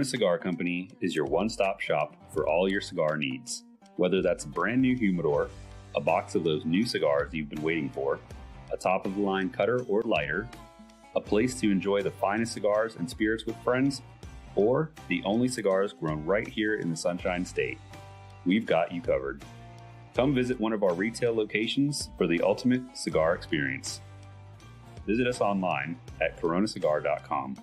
Cigar Company is your one-stop shop for all your cigar needs. Whether that's a brand new humidor, a box of those new cigars you've been waiting for, a top-of-the-line cutter or lighter, a place to enjoy the finest cigars and spirits with friends, or the only cigars grown right here in the Sunshine State, we've got you covered. Come visit one of our retail locations for the ultimate cigar experience. Visit us online at coronacigar.com.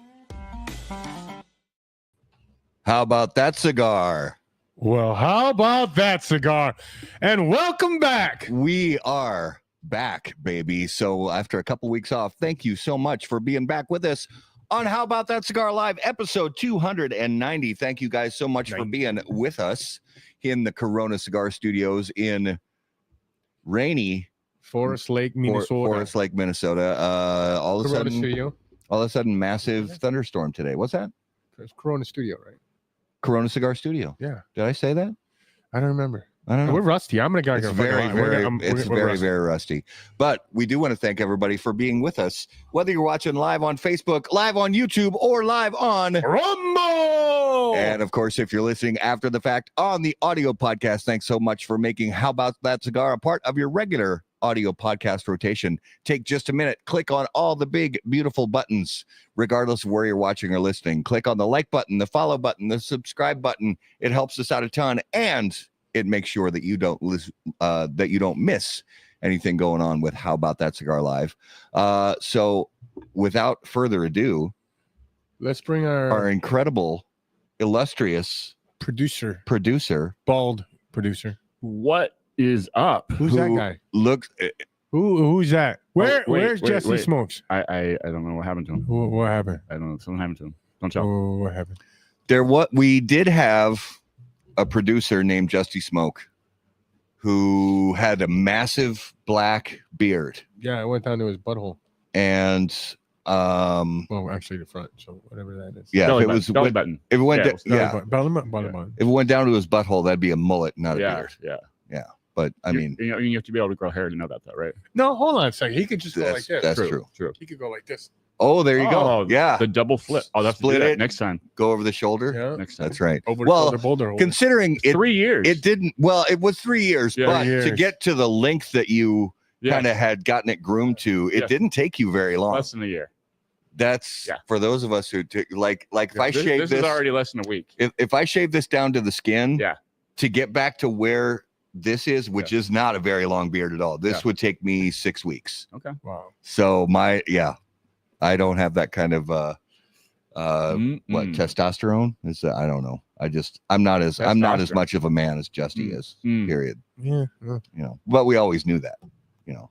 How about that cigar? Well, how about that cigar? And welcome back. We are back, baby. So after a couple weeks off, thank you so much for being back with us on How About That Cigar Live, episode 290. Thank you guys so much for being with us in the Corona Cigar Studios in rainy Forest Lake, Minnesota. All of a sudden, massive thunderstorm today. What's that? It's Corona Studio, right? Corona Cigar Studio. Yeah. Did I say that? I don't remember. I don't know. We're rusty. I'm gonna go. It's very rusty. But we do want to thank everybody for being with us, whether you're watching live on Facebook, live on YouTube, or live on Rumble. And of course, if you're listening after the fact on the audio podcast, thanks so much for making How About That Cigar a part of your regular audio podcast rotation. Take just a minute, click on all the big, beautiful buttons, regardless of where you're watching or listening. Click on the like button, the follow button, the subscribe button. It helps us out a ton, and it makes sure that you don't miss anything going on with How About That Cigar Live. So without further ado, let's bring our incredible, illustrious producer, bald producer. What is up? Who's that guy? Who's that? Where's Jesse Smokes? I don't know what happened to him. What happened? I don't know. Something happened to him. Don't tell. What happened? We did have a producer named Justy Smoke who had a massive black beard. Yeah, it went down to his butthole. And well, actually the front, so whatever that is. Yeah, belly button. If it went belly button. If it went down to his butthole, that'd be a mullet, not a beard. Yeah. But I mean, you have to be able to grow hair to know that, though, right? No, hold on a second. He could just go like this. That's true. He could go like this. Oh, there you go. Yeah, the double flip. Oh, that's split it next time. Go over the shoulder. Yeah, next time. That's right. Over the shoulder. Considering it, 3 years. It didn't. Well, it was 3 years, but to get to the length that you kind of had gotten it groomed to, it didn't take you very long. Less than a year. That's for those of us who like if I shave this is already less than a week. If I shave this down to the skin, yeah, to get back to where this is, which is not a very long beard at all. This would take me 6 weeks. Okay. Wow. So I don't have that kind of testosterone is. I don't know. I'm not as much of a man as Justy is. Period. Yeah. You know, but we always knew that. You know.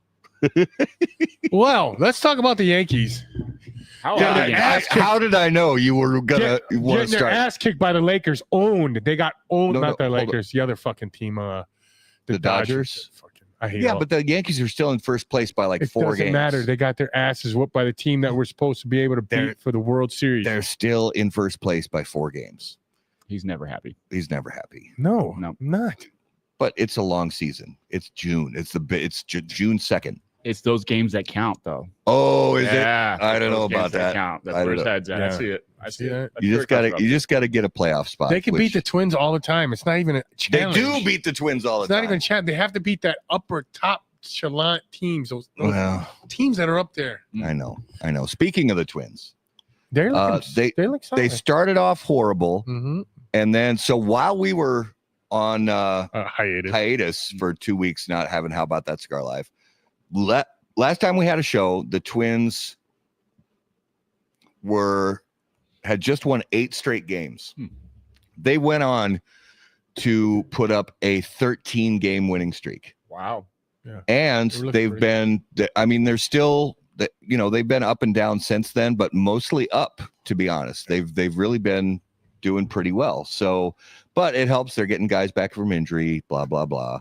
Well, let's talk about the Yankees. How did I know you were gonna get their ass kicked by the Lakers? They got owned. Not the Lakers. The other fucking team. The Dodgers. I hate but the Yankees are still in first place by like 4 games. It doesn't matter. They got their asses whooped by the team that we're supposed to be able to beat for the World Series. They're still in first place by 4 games. He's never happy. No, I'm not. But it's a long season. It's June. It's June 2nd. It's those games that count, though. Oh, is Yeah, it? I don't those know games about that. Count. That's I where don't his know. head's at. Yeah. I see it. I see it. that? You just gotta get a playoff spot. They can beat the which- Twins all the time. It's not even a They challenge. do beat the Twins all the It's not time. even a challenge. They have to beat that upper top echelon teams. Those Well, teams that are up there. I know. Speaking of the Twins, They're looking, they look they solid. started off horrible, Mm-hmm. and then so while we were on Hiatus. hiatus for 2 weeks, not having How About That Cigar Live, last time we had a show, the Twins had just won 8 straight games. They went on to put up a 13 game winning streak. Wow. And They were looking they've pretty been, I mean, they're still, they've been up and down since then, but mostly up, to be honest. They've really been doing pretty well. So, but it helps. They're getting guys back from injury, blah, blah, blah.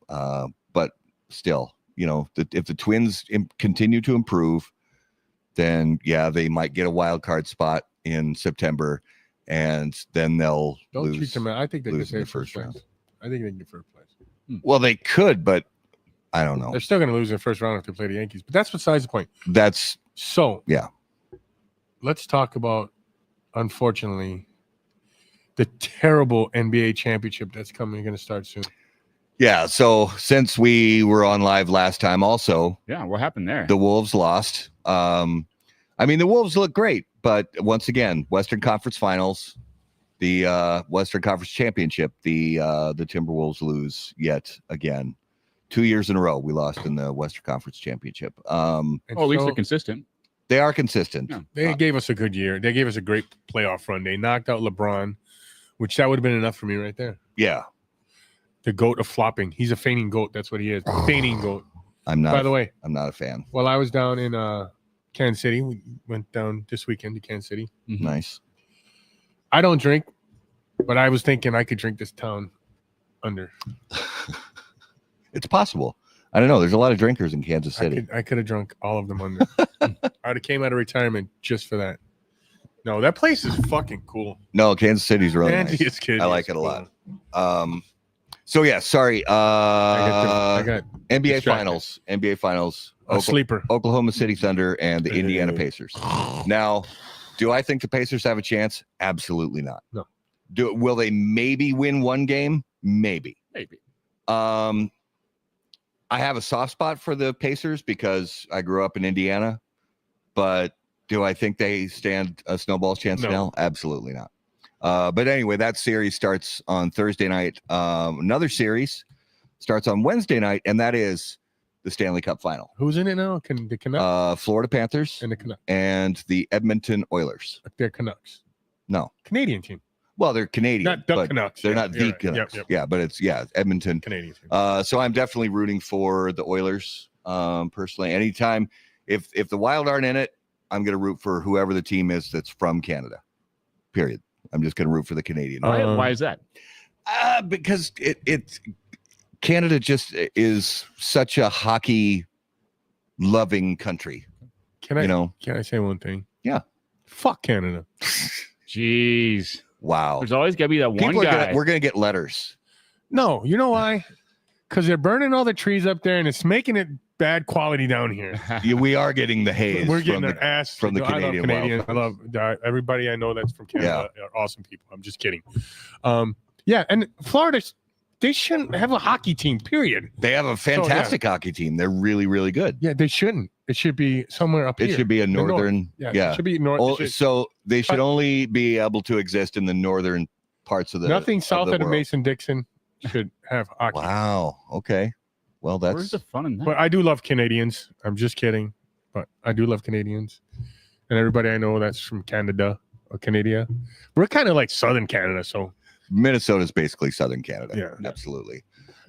But still, if the Twins continue to improve, then yeah, they might get a wild card spot in September, and then they'll Don't lose. treat them. I think they can lose in stay the first first round. place. I think they can get first place. Well, they could, but I don't know. They're still going to lose in the first round if they play the Yankees. But that's besides the point. That's So yeah. Let's talk about, unfortunately, the terrible NBA championship that's coming. Going to start soon. Yeah. So since we were on live last time, also Yeah. What happened there? the Wolves lost. I mean, the Wolves look great, but once again, Western Conference Finals, the Western Conference Championship, the Timberwolves lose yet again. 2 years in a row, we lost in the Western Conference Championship. And at least so they're consistent. They are consistent. Yeah. they gave us a good year. They gave us a great playoff run. They knocked out LeBron, which that would have been enough for me right there. Yeah, The goat of flopping. He's a feigning goat. That's what he is. Feigning goat. I'm not. By the way, I'm not a fan. while I was down in Kansas City, we went down this weekend to Kansas City. Mhm. Nice. I don't drink, but I was thinking I could drink this town under. It's possible. I don't know. There's a lot of drinkers in Kansas City. I could have drunk all of them under. I'd have came out of retirement just for that. No, that place is fucking cool. No, Kansas City's really Andy nice. is kidding. I like It's it a cool. lot. So yeah, sorry. I got NBA distracted. Finals. a sleeper. Oklahoma City Thunder and the Indiana Pacers. Now, do I think the Pacers have a chance? Absolutely not. No. Will they maybe win one game? Maybe. Maybe. I have a soft spot for the Pacers because I grew up in Indiana, but do I think they stand a snowball's chance No. now? Absolutely not. But anyway, that series starts on Thursday night. Another series starts on Wednesday night, and that is the Stanley Cup final. Who's in it now? The Canucks Florida Panthers and the Canucks. and the Edmonton Oilers. They're Canucks. No. Canadian team. Well, they're Canadian. Not the but Canucks. They're Yeah, not you're the right. Canucks. Yep. Yeah, but it's Edmonton. Canadian team. So I'm definitely rooting for the Oilers. Personally, anytime if the Wild aren't in it, I'm going to root for whoever the team is that's from Canada. Period. I'm just going to root for the Canadian. Why is that? Because it's Canada just is such a hockey loving country. Can I Can I say one thing? Yeah. Fuck Canada. Jeez. Wow. There's always gotta be that one People guy. we're going to get letters. No, you know why? Because they're burning all the trees up there and it's making it bad quality down here. We are getting the haze. We're getting from our ass from the I love Canadian Canadians. I love everybody I know that's from Canada. Are awesome people. I'm just kidding. Yeah, and Florida, they shouldn't have a hockey team. Period. They have a fantastic hockey team. They're really, really good. Yeah, they shouldn't. It should be somewhere up here. It should be a north. northern. Yeah, it should be north. it should- So they should only be able to exist in the northern parts of the. nothing south of the world. Mason-Dixon should have hockey. Wow. Okay. Well, Where's that's the fun in that? But I do love Canadians. I'm just kidding. But I do love Canadians. And everybody I know that's from Canada or Canada. We're kind of like Southern Canada. So Minnesota's basically southern Canada. Yeah. Absolutely.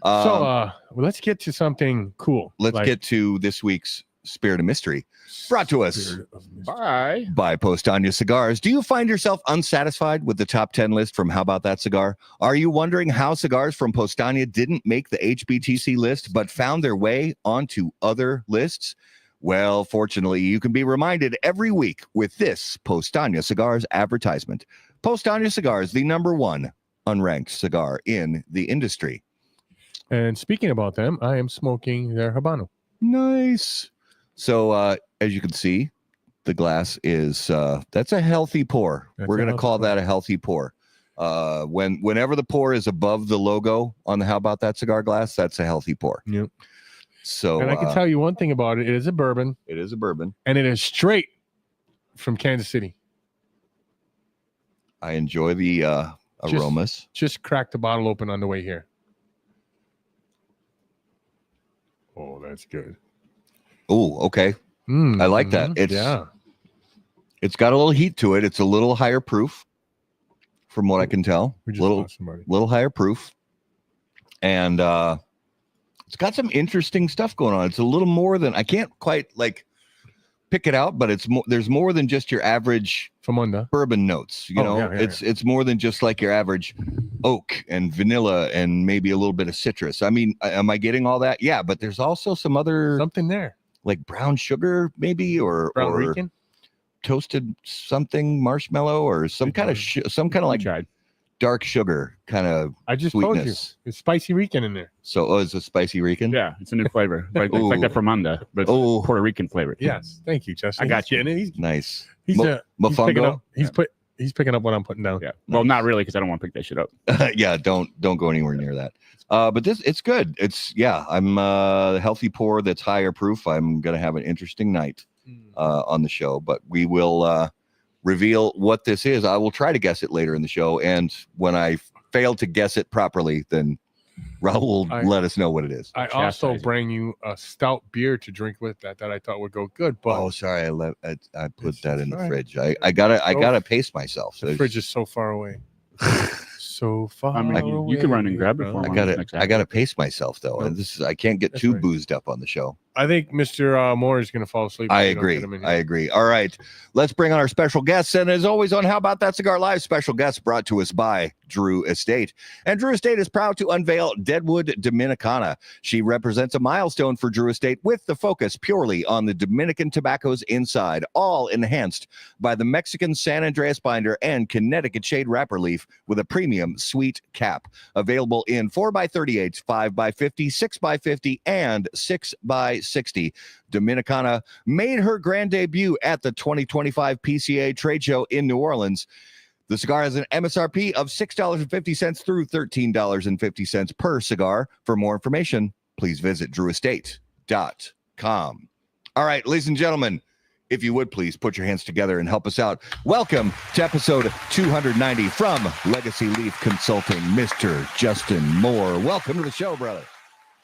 well, let's get to something cool. Let's Like get to this week's Spirit of Mystery, brought to us Spirit of Mystery. Bye. by Postania Cigars. Do you find yourself unsatisfied with the top 10 list from How About That Cigar? Are you wondering how cigars from Postania didn't make the HBTC list but found their way onto other lists? Well, fortunately, you can be reminded every week with this Postania Cigars advertisement. Postania Cigars, the #1 unranked cigar in the industry. And speaking about them, I am smoking their Habano. Nice. So as you can see, the glass is that's a healthy pour. We're going to call that a healthy pour. Whenever the pour is above the logo on the How About That cigar glass, that's a healthy pour. Yep. So and I can tell you one thing about it. It is a bourbon. It is a bourbon. And it is straight from Kansas City. I enjoy the aromas. Just crack the bottle open on the way here. Oh, that's good. Oh, okay. I like that. It's got a little heat to it. It's a little higher proof, from what I can tell. Little higher proof, and it's got some interesting stuff going on. It's a little more than I can't quite pick it out, but it's more. There's more than just your average bourbon notes. You know, it's more than just like your average oak and vanilla and maybe a little bit of citrus. I mean, am I getting all that? Yeah, but there's also something there, like brown sugar, maybe, or toasted something, marshmallow, or some kind of like dark sugar kind of. I just sweetness. Told you it's spicy Rican in there. So, it's a spicy Rican. Yeah, it's a new flavor, like that Fermanda, but it's Puerto Rican flavor. Yes, thank you, Justin. I got you. And he's nice. He's picking up. He's picking up what I'm putting down. Yeah. Well, not really, because I don't want to pick that shit up. Yeah, don't go anywhere near that. But it's good. I'm a healthy pour that's higher proof. I'm gonna have an interesting night on the show, but we will reveal what this is. I will try to guess it later in the show, and when I fail to guess it properly, then Raul will let us know what it is. I also bring you a stout beer to drink with that I thought would go good. But sorry, I put that in the fridge. I gotta pace myself. The fridge is so far away. So far. I mean, you can run and grab it for me. I gotta pace myself though, and I can't get too boozed up on the show. I think Mr. Moore is going to fall asleep. I agree. All right. Let's bring on our special guests. And as always on How About That Cigar Live, special guests brought to us by Drew Estate. And Drew Estate is proud to unveil Deadwood Dominicana. She represents a milestone for Drew Estate with the focus purely on the Dominican tobaccos inside, all enhanced by the Mexican San Andreas binder and Connecticut shade wrapper leaf with a premium sweet cap. Available in 4x38, 5x50, 6x50, and 6x60. Dominicana made her grand debut at the 2025 PCA trade show in New Orleans. The cigar has an MSRP of $6.50 through $13.50 per cigar. For more information, please visit drewestate.com. All right, ladies and gentlemen, if you would please put your hands together and help us out. Welcome to episode 290 from Legacy Leaf Consulting, Mr. Justin Moore. Welcome to the show, brother.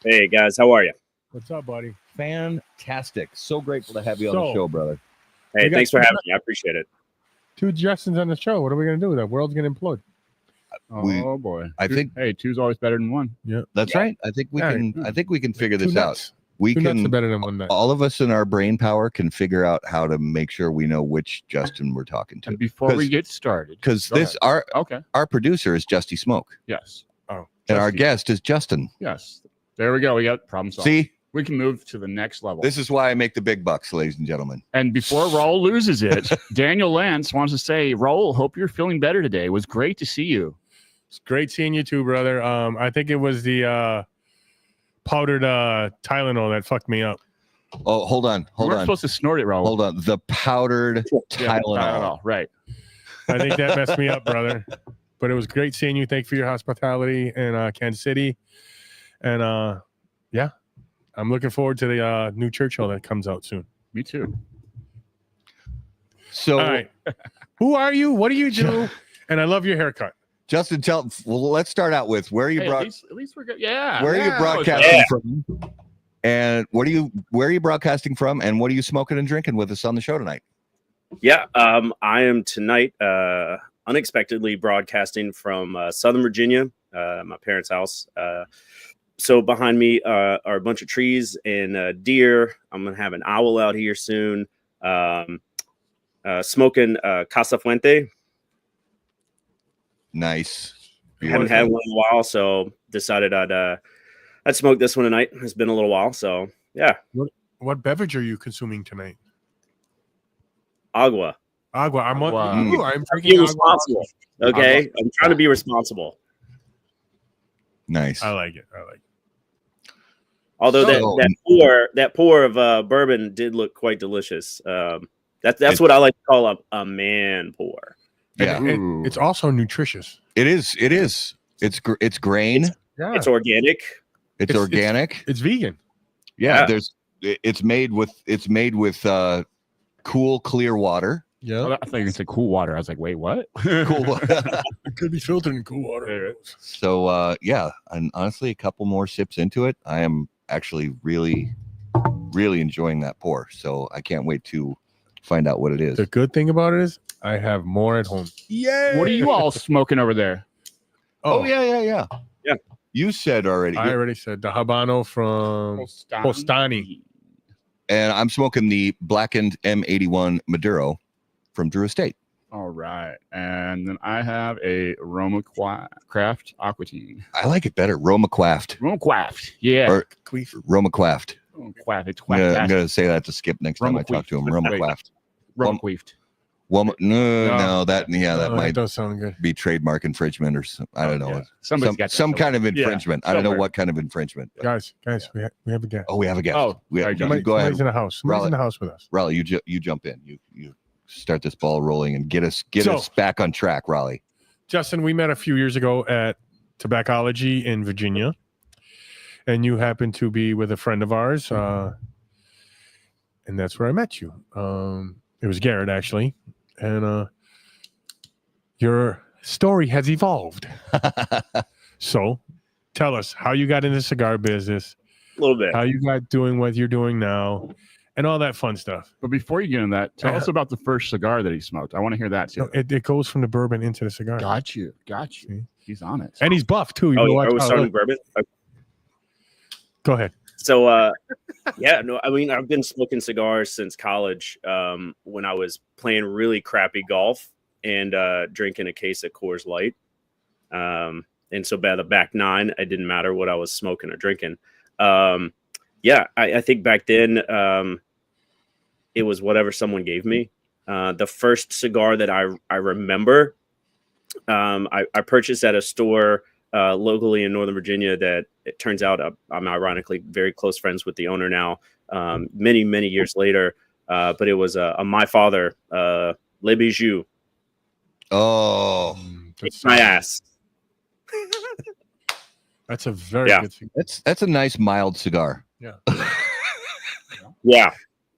Hey, guys. How are you? What's up, buddy? Fantastic. So grateful to have you on the show, brother. Hey, thanks for having me. I appreciate it. 2 Justins on the show. What are we going to do? The world's going to implode. Oh boy. I think 2's always better than 1. Yeah. That's right. I think we can figure this out. We can better than 1 nut. All of us in our brain power can figure out how to make sure we know which Justin we're talking to. And before we get started, because our producer is Justy Smoke. Yes. Oh. And our guest is Justin. Yes. There we go. We got problem solved. See? We can move to the next level. This is why I make the big bucks, ladies and gentlemen. And before Raul loses it, Daniel Lance wants to say, Raul, hope you're feeling better today. It was great to see you. It's great seeing you too, brother. I think it was the powdered Tylenol that fucked me up. Oh, hold on. You weren't supposed to snort it, Raul. Hold on. The powdered Tylenol. Right. I think that messed me up, brother. But it was great seeing you. Thank you for your hospitality in Kansas City. And yeah. I'm looking forward to the new Churchill that comes out soon. Me too. So, all right. Who are you? What do you do? And I love your haircut. Justin, let's start out with where are you at least we're good. Yeah. Where are you broadcasting from? And where are you broadcasting from? And what are you smoking and drinking with us on the show tonight? Yeah, I am tonight unexpectedly broadcasting from Southern Virginia, my parents' house. So behind me are a bunch of trees and deer. I'm going to have an owl out here soon. Smoking Casa Fuente. Nice. Haven't had one in a while, so decided I'd smoke this one tonight. It's been a little while, so yeah. What beverage are you consuming tonight? Agua. I'm drinking being responsible. Okay, I'm trying to be responsible. Nice. I like it. Although So- that pour of bourbon did look quite delicious. That's what I like to call a man pour. Yeah, And it's also nutritious. it is. It is. It's grain. Yeah, It's organic. It's organic. It's vegan. Yeah, Yeah. it's made with cool, clear water. Yeah, I thought you were gonna say cool water. I was like, wait, what? Cool. it could be filtered in cool water. So yeah, and honestly, a couple more sips into it, I am actually really, really enjoying that pour. So I can't wait to find out what it is. The good thing about it is I have more at home. Yeah. What are you all smoking over there? Oh yeah. Yeah. You said already. I already said the Habano from Postani. And I'm smoking the blackened M81 Maduro from Drew Estate. All right. And then I have a Roma Craft Aquatine. I like it better. Roma Quaft. Roma Craft. Yeah. Or Roma Quaft. Roma Quaft. It's I'm Quaft. going to say that to Skip next time I talk to him. Roma Wait. Quaft. Roma Quaft. No, that That might does sound good. be trademark infringement or some, I don't know. Yeah. Somebody's got that Some kind of somewhere. infringement. Yeah, I don't know somewhere. what kind of infringement. but- Guys, we have a guest. Oh, we have a guest. Oh, we sorry, you John. go ahead. Somebody's in the house. Somebody's in the house with us. Raleigh, you jump in. You start this ball rolling and get us back on track, Raleigh. Justin, we met a few years ago at Tobaccology in Virginia, and you happened to be with a friend of ours, and that's where I met you. It was Garrett, actually, and your story has evolved. So, tell us how you got into the cigar business, A little bit. how you got doing what you're doing now, and all that fun stuff. But before you get into that, tell us about the first cigar that he smoked. I want to hear that too. No, it goes from the bourbon into the cigar. Got you. See? He's on it. And he's buff too. You Oh, know yeah, what? are we starting bourbon? Okay. Go ahead. So, yeah, no, I mean, I've been smoking cigars since college. When I was playing really crappy golf and drinking a case of Coors Light. And so by the back nine, it didn't matter what I was smoking or drinking. Yeah, I think back then it was whatever someone gave me. The first cigar that I remember, I purchased at a store locally in Northern Virginia that it turns out I'm ironically very close friends with the owner now, many, many years later. But it was a My Father, Le Bijou. Oh, It's my ass. That's a very Yeah. good thing. that's a nice mild cigar. Yeah. Yeah.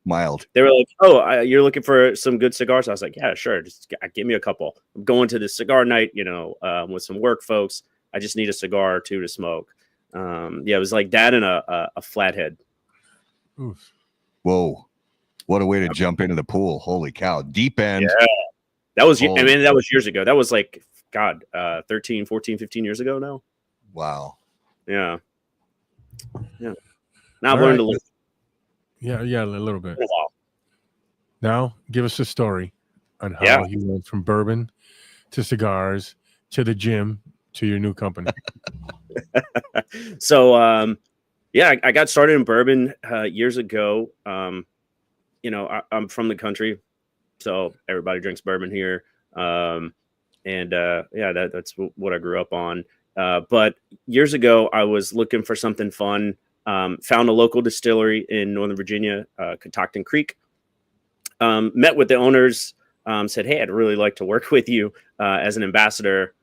Mild. They were like, "Oh, you're looking for some good cigars?" I was like, "Yeah, sure. Just give me a couple." I'm going to this cigar night, with some work folks. I just need a cigar or two to smoke. Yeah, it was like that and a flathead. Oof. Whoa. What a way to jump into the pool. Holy cow. Deep end. Yeah. That was, Oh. I mean, that was years ago. That was like, God, 13, 14, 15 years ago now. Wow. Yeah. Yeah. Now I've All learned right. a little. Yeah, a little bit. Been a while. Now, give us a story on how Yeah. you went from bourbon to cigars to the gym to your new company. So, yeah, I got started in bourbon years ago. I'm from the country, so everybody drinks bourbon here. Yeah, that's what I grew up on. But years ago, I was looking for something fun. Found a local distillery in Northern Virginia, Catoctin Creek. Met with the owners. Said, "Hey, I'd really like to work with you as an ambassador."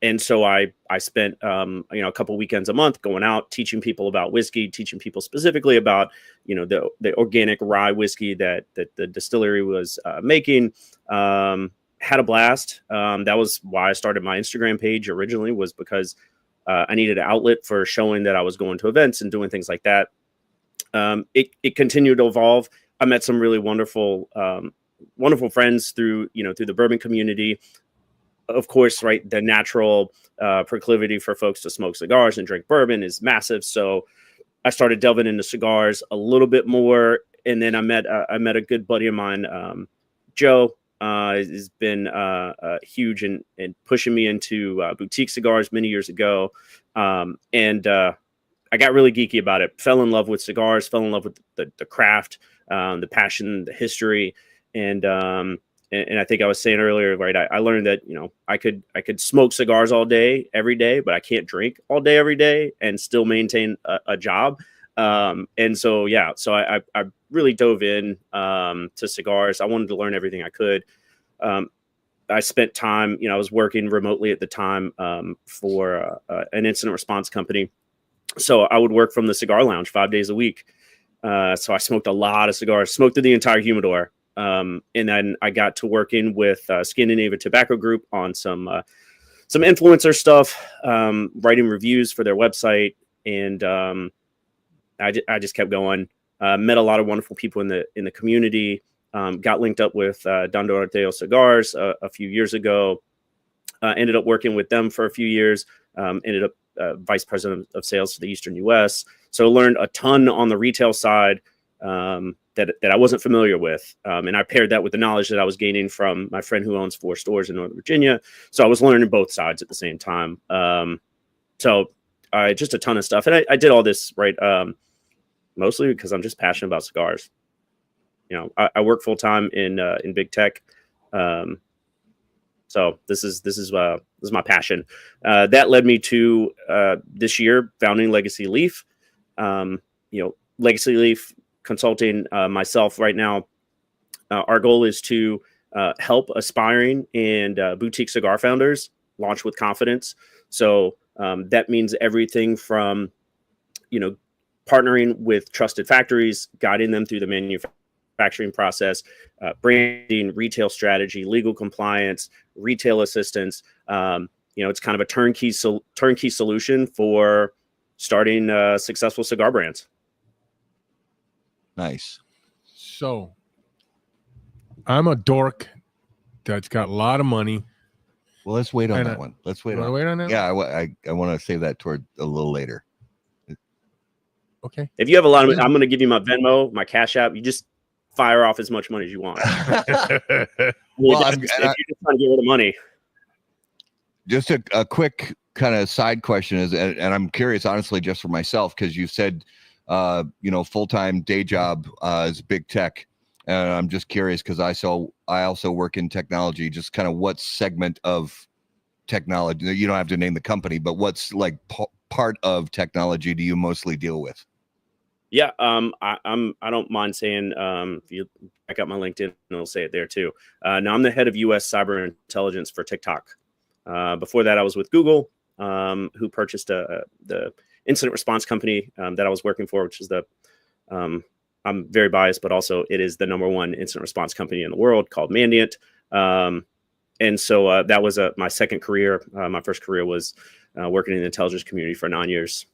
And so I spent a couple weekends a month going out teaching people about whiskey, teaching people specifically about the organic rye whiskey that the distillery was making. Had a blast. That was why I started my Instagram page originally, was because I needed an outlet for showing that I was going to events and doing things like that. It continued to evolve. I met some really wonderful friends through the bourbon community. Of course, right, the natural proclivity for folks to smoke cigars and drink bourbon is massive. So I started delving into cigars a little bit more, and then I met a good buddy of mine, Joe. Has been huge in pushing me into boutique cigars many years ago, and I got really geeky about it. Fell in love with cigars. Fell in love with the craft, the passion, the history, and I think I was saying earlier, right? I learned that I could smoke cigars all day, every day, but I can't drink all day, every day, and still maintain a job. And so, yeah, so I really dove in to cigars. I wanted to learn everything I could. I spent time, I was working remotely at the time for an incident response company. So I would work from the cigar lounge 5 days a week. So I smoked a lot of cigars, smoked through the entire humidor. And then I got to working with Scandinavia Tobacco Group on some influencer stuff, writing reviews for their website. And I just kept going. Met a lot of wonderful people in the community. Got linked up with Don Doroteo Cigars a few years ago. Ended up working with them for a few years. Ended up vice president of sales for the Eastern U.S. So learned a ton on the retail side that I wasn't familiar with. And I paired that with the knowledge that I was gaining from my friend who owns 4 stores in Northern Virginia. So I was learning both sides at the same time. So just a ton of stuff. And I did all this, right, mostly because I'm just passionate about cigars. I work full time in big tech. So this is my passion. That led me to this year founding Legacy Leaf. Legacy Leaf Consulting, myself right now. Our goal is to help aspiring and boutique cigar founders launch with confidence. So that means everything from partnering with trusted factories, guiding them through the manufacturing process, branding, retail strategy, legal compliance, retail assistance. It's kind of a turnkey solution for starting successful cigar brands. Nice. So I'm a dork that's got a lot of money. Well, let's wait on that one. Let's wait on that. Yeah, I want to save that toward a little later. Okay. If you have a lot of, I'm going to give you my Venmo, my Cash App. You just fire off as much money as you want. Well, if you're just trying to get rid of money. Just a quick kind of side question is, and I'm curious, honestly, just for myself, because you said, full-time day job is big tech. And I'm just curious because I also work in technology, just kind of what segment of technology, you don't have to name the company, but what's like part of technology do you mostly deal with? Yeah, I don't mind saying, if you check out my LinkedIn, it'll say it there too. Now I'm the head of U.S. cyber intelligence for TikTok. Before that, I was with Google, who purchased the incident response company that I was working for, which is I'm very biased, but also it is the #1 incident response company in the world, called Mandiant. And so that was my second career. My first career was working in the intelligence community for 9 years.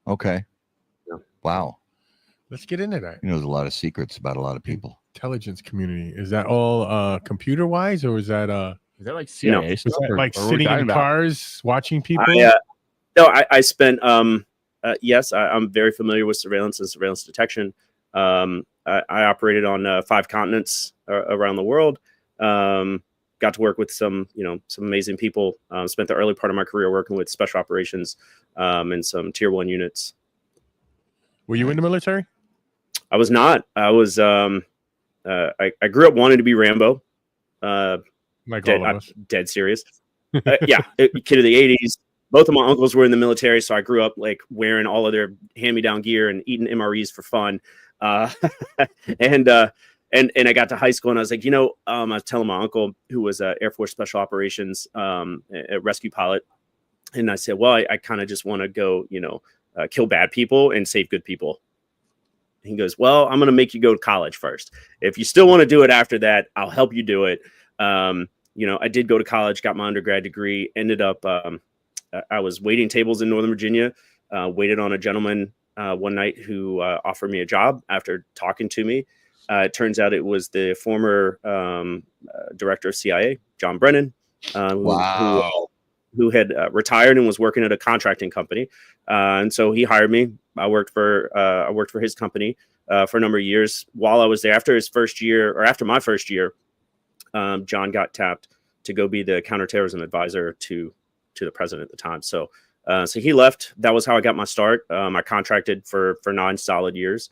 Okay. Yeah. Wow. Let's get into that. He knows a lot of secrets about a lot of people. Intelligence community. Is that all computer wise, or is that like CIA stuff? Is that or like what are we sitting talking in about? cars watching people? I spent yes, I'm very familiar with surveillance and surveillance detection. I operated on 5 continents around the world. Got to work with some amazing people. Spent the early part of my career working with special operations and some tier 1 units. Were you in the military? I was not. I was. I grew up wanting to be Rambo. Like all of us. Dead serious. Yeah, kid of the 80s. Both of my uncles were in the military, so I grew up like wearing all of their hand-me-down gear and eating MREs for fun. And I got to high school and I was like, I was telling my uncle, who was Air Force Special Operations a rescue pilot, and I said, well, I kind of just want to go, kill bad people and save good people. He goes, well, I'm going to make you go to college first. If you still want to do it after that, I'll help you do it. I did go to college, got my undergrad degree, ended up, I was waiting tables in Northern Virginia, waited on a gentleman one night who offered me a job after talking to me. It turns out it was the former director of CIA, John Brennan, who had retired and was working at a contracting company. And so he hired me. I worked for his company for a number of years. While I was there, after my first year, John got tapped to go be the counterterrorism advisor to the president at the time. So he left. That was how I got my start. I contracted for 9 solid years.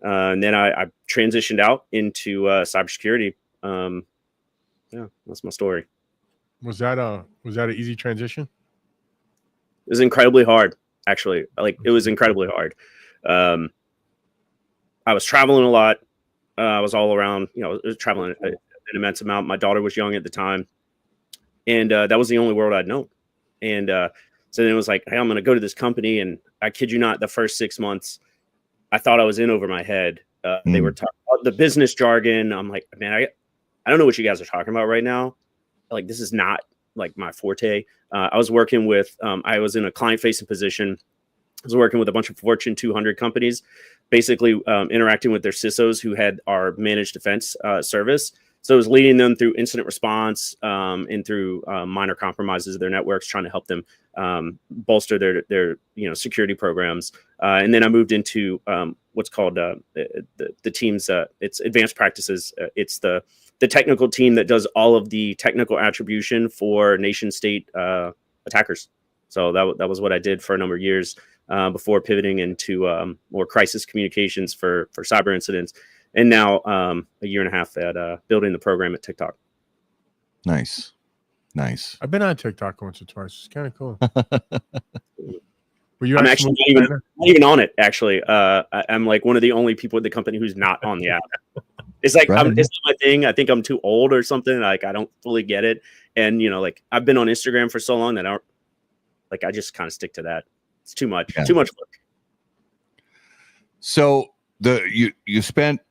And then I transitioned out into cybersecurity. That's my story. Was that an easy transition? It was incredibly hard. actually. Like, it was incredibly hard. I was traveling a lot. I was all around, traveling an immense amount. My daughter was young at the time, and that was the only world I'd known. And so then it was like, hey, I'm going to go to this company, and I kid you not, the first 6 months, I thought I was in over my head. They were talking about the business jargon. I'm like, man, I don't know what you guys are talking about right now. Like, this is not like my forte. I was working with, I was in a client-facing position. I was working with a bunch of Fortune 200 companies, basically interacting with their CISOs who had our managed defense service. So it was leading them through incident response and through minor compromises of their networks, trying to help them bolster their security programs. And then I moved into what's called the team's it's advanced practices. It's the technical team that does all of the technical attribution for nation state attackers. So that was what I did for a number of years before pivoting into more crisis communications for cyber incidents. And now a year and a half at building the program at TikTok. Nice. I've been on TikTok once or twice. It's kind of cool. I'm actually not even on it, actually. I'm like one of the only people at the company who's not on the app. It's like, Right. It's not my thing. I think I'm too old or something. Like, I don't fully get it. And, like, I've been on Instagram for so long that I just kind of stick to that. It's too much, too much work. So you spent,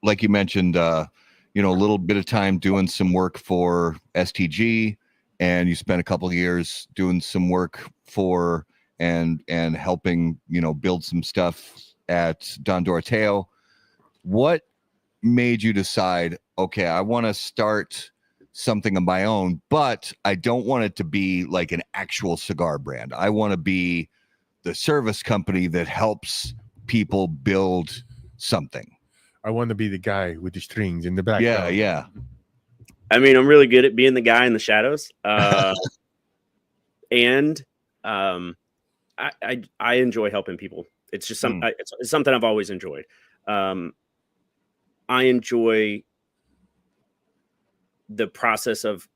like you mentioned, a little bit of time doing some work for STG, and you spent a couple of years doing some work for and helping, build some stuff at Don Doroteo. What made you decide, okay, I want to start something of my own, but I don't want it to be like an actual cigar brand. I want to be the service company that helps people build something. I want to be the guy with the strings in the background. Yeah. I mean, I'm really good at being the guy in the shadows. And I enjoy helping people. It's just it's something I've always enjoyed. I enjoy the process of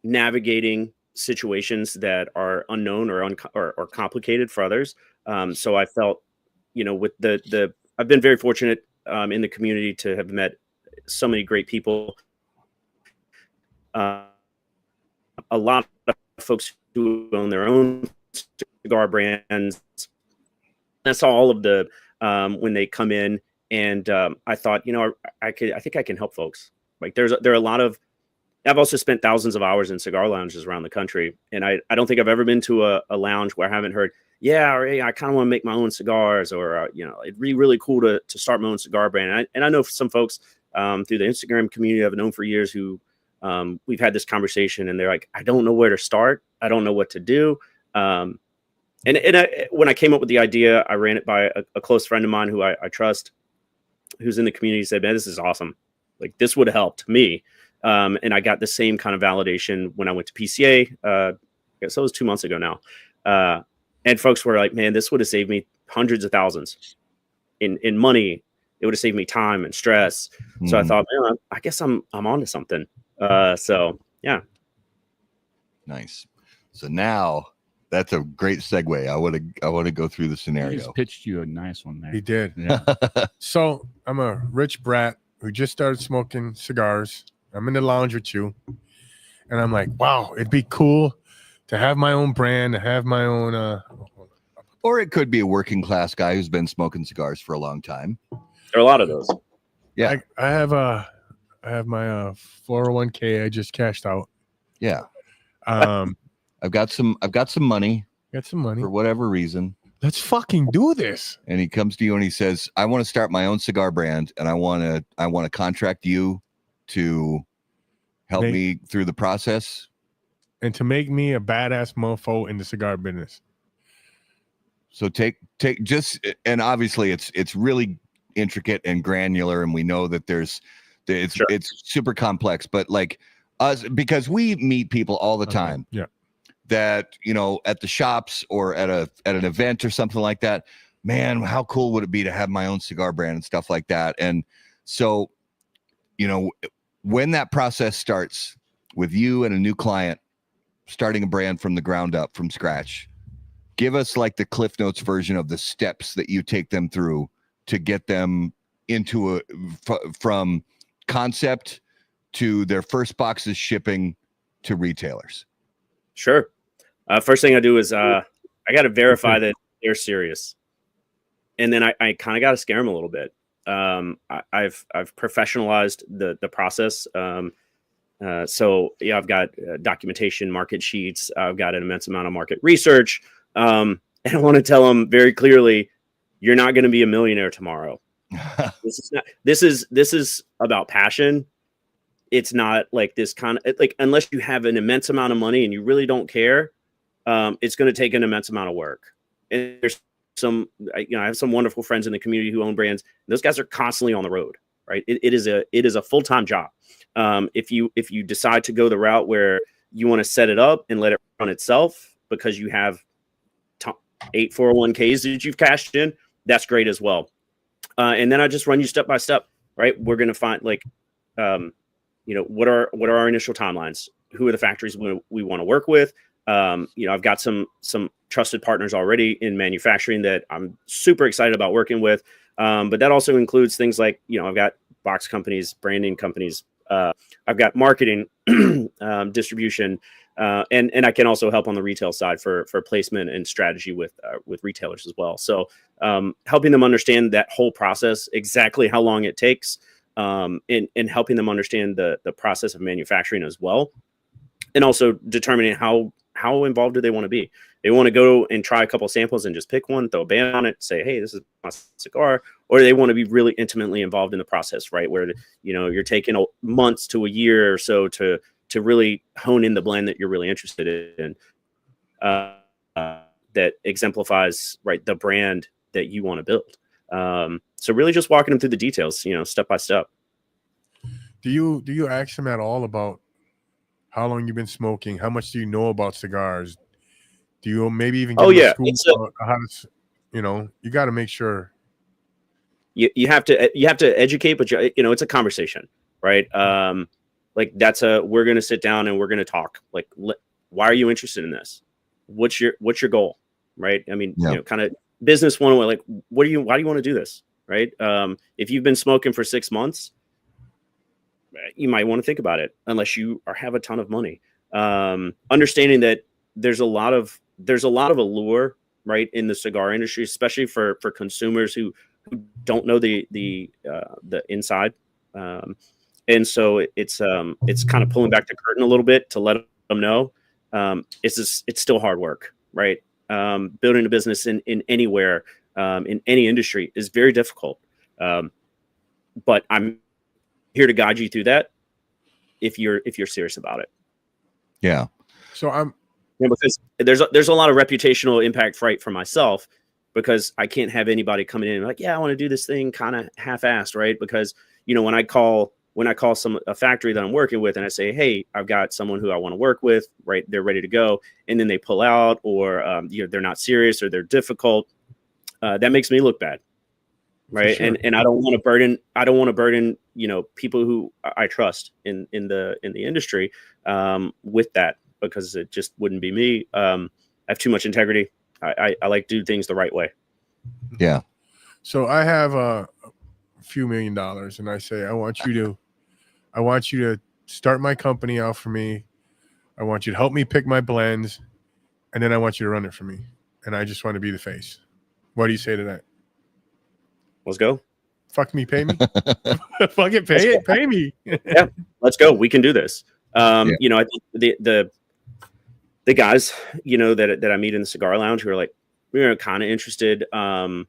navigating situations that are unknown or complicated for others. So I felt, with I've been very fortunate in the community to have met so many great people. A lot of folks who own their own cigar brands. I saw all of the when they come in, and I thought, I think I can help folks. Like, there are a lot of. I've also spent thousands of hours in cigar lounges around the country, and I don't think I've ever been to a lounge where I haven't heard, or hey, I kind of want to make my own cigars, or it'd be really cool to start my own cigar brand. And I know some folks through the Instagram community I've known for years who we've had this conversation, and they're like, I don't know where to start, I don't know what to do. When I came up with the idea, I ran it by a close friend of mine who I trust, who's in the community. Said, man, this is awesome. Like, this would have helped me. And I got the same kind of validation when I went to PCA. I guess that was 2 months ago now. And folks were like, man, this would have saved me hundreds of thousands in money. It would have saved me time and stress. So I thought, man, I guess I'm onto something. So yeah. Nice. So now that's a great segue. I want to go through the scenario. He just pitched you a nice one there. He did. Yeah. So I'm a rich brat who just started smoking cigars. I'm in the lounge with you, and I'm like, wow, it'd be cool to have my own brand, to have my own. Or it could be a working class guy who's been smoking cigars for a long time. There are a lot of those. Yeah, I have my 401k. I just cashed out. Yeah. I've got some money. Got some money For whatever reason. Let's fucking do this. And he comes to you and he says, I want to start my own cigar brand, and I want to contract you to help me through the process and to make me a badass mofo in the cigar business. So take just, and obviously it's really intricate and granular, and we know that it's super complex, but like us, because we meet people all the time that, at the shops or at an event or something like that, man, how cool would it be to have my own cigar brand and stuff like that. And so, when that process starts with you and a new client starting a brand from the ground up, from scratch, give us like the Cliff Notes version of the steps that you take them through to get them into from concept to their first boxes shipping to retailers. Sure. First thing I do is I got to verify that they're serious, and then I kind of got to scare them a little bit. I've professionalized the process. So yeah, I've got documentation, market sheets. I've got an immense amount of market research, and I want to tell them very clearly, you're not going to be a millionaire tomorrow. This is about passion. It's not like this kind of like, unless you have an immense amount of money and you really don't care, it's going to take an immense amount of work. And there's some, I have some wonderful friends in the community who own brands. Those guys are constantly on the road, right? It is a full-time job. If you decide to go the route where you want to set it up and let it run itself because you have 8 401ks that you've cashed in, that's great as well. And then I just run you step by step, right? We're going to find what are our initial timelines? Who are the factories we want to work with? I've got some trusted partners already in manufacturing that I'm super excited about working with. But that also includes things like, I've got box companies, branding companies. I've got marketing, distribution, and I can also help on the retail side for placement and strategy with retailers as well. So helping them understand that whole process, exactly how long it takes, and helping them understand the process of manufacturing as well, and also determining how involved do they want to be. They want to go and try a couple samples and just pick one, throw a band on it, say, hey, this is my cigar, or they want to be really intimately involved in the process, right? Where, you're taking months to a year or so to really hone in the blend that you're really interested in, that exemplifies, right, the brand that you want to build. So really just walking them through the details, step by step. Do you ask them at all about how long you've been smoking? How much do you know about cigars? Do you maybe even give them a school how to, you got to make sure. You have to educate, but it's a conversation, right? Like we're going to sit down and we're going to talk. Like, why are you interested in this? What's your goal? Right. I mean, kind of business 101, like, why do you want to do this? Right. If you've been smoking for 6 months, you might want to think about it, unless you have a ton of money. Understanding that there's a lot of allure, right, in the cigar industry, especially for consumers who don't know the inside. And so it's kind of pulling back the curtain a little bit to let them know it's still hard work, right? Building a business in anywhere, in any industry is very difficult. But I'm here to guide you through that if you're serious about it. Yeah. So because there's a lot of reputational impact, right, for myself, because I can't have anybody coming in and like, yeah, I want to do this thing kind of half-assed, right? Because when I call a factory that I'm working with and I say, hey, I've got someone who I want to work with, right? They're ready to go, and then they pull out, or they're not serious, or they're difficult. That makes me look bad, right? Sure. And I don't want to burden people who I trust in the industry with that, because it just wouldn't be me. I have too much integrity. I like to do things the right way. Yeah. So I have a few $1 million, and I say, I want you to start my company out for me. I want you to help me pick my blends, and then I want you to run it for me. And I just want to be the face. What do you say to that? Let's go. Fuck me, pay me. Fuck it, pay me. Yeah, let's go. We can do this. I think the guys, that I meet in the cigar lounge who are like, we're kind of interested. They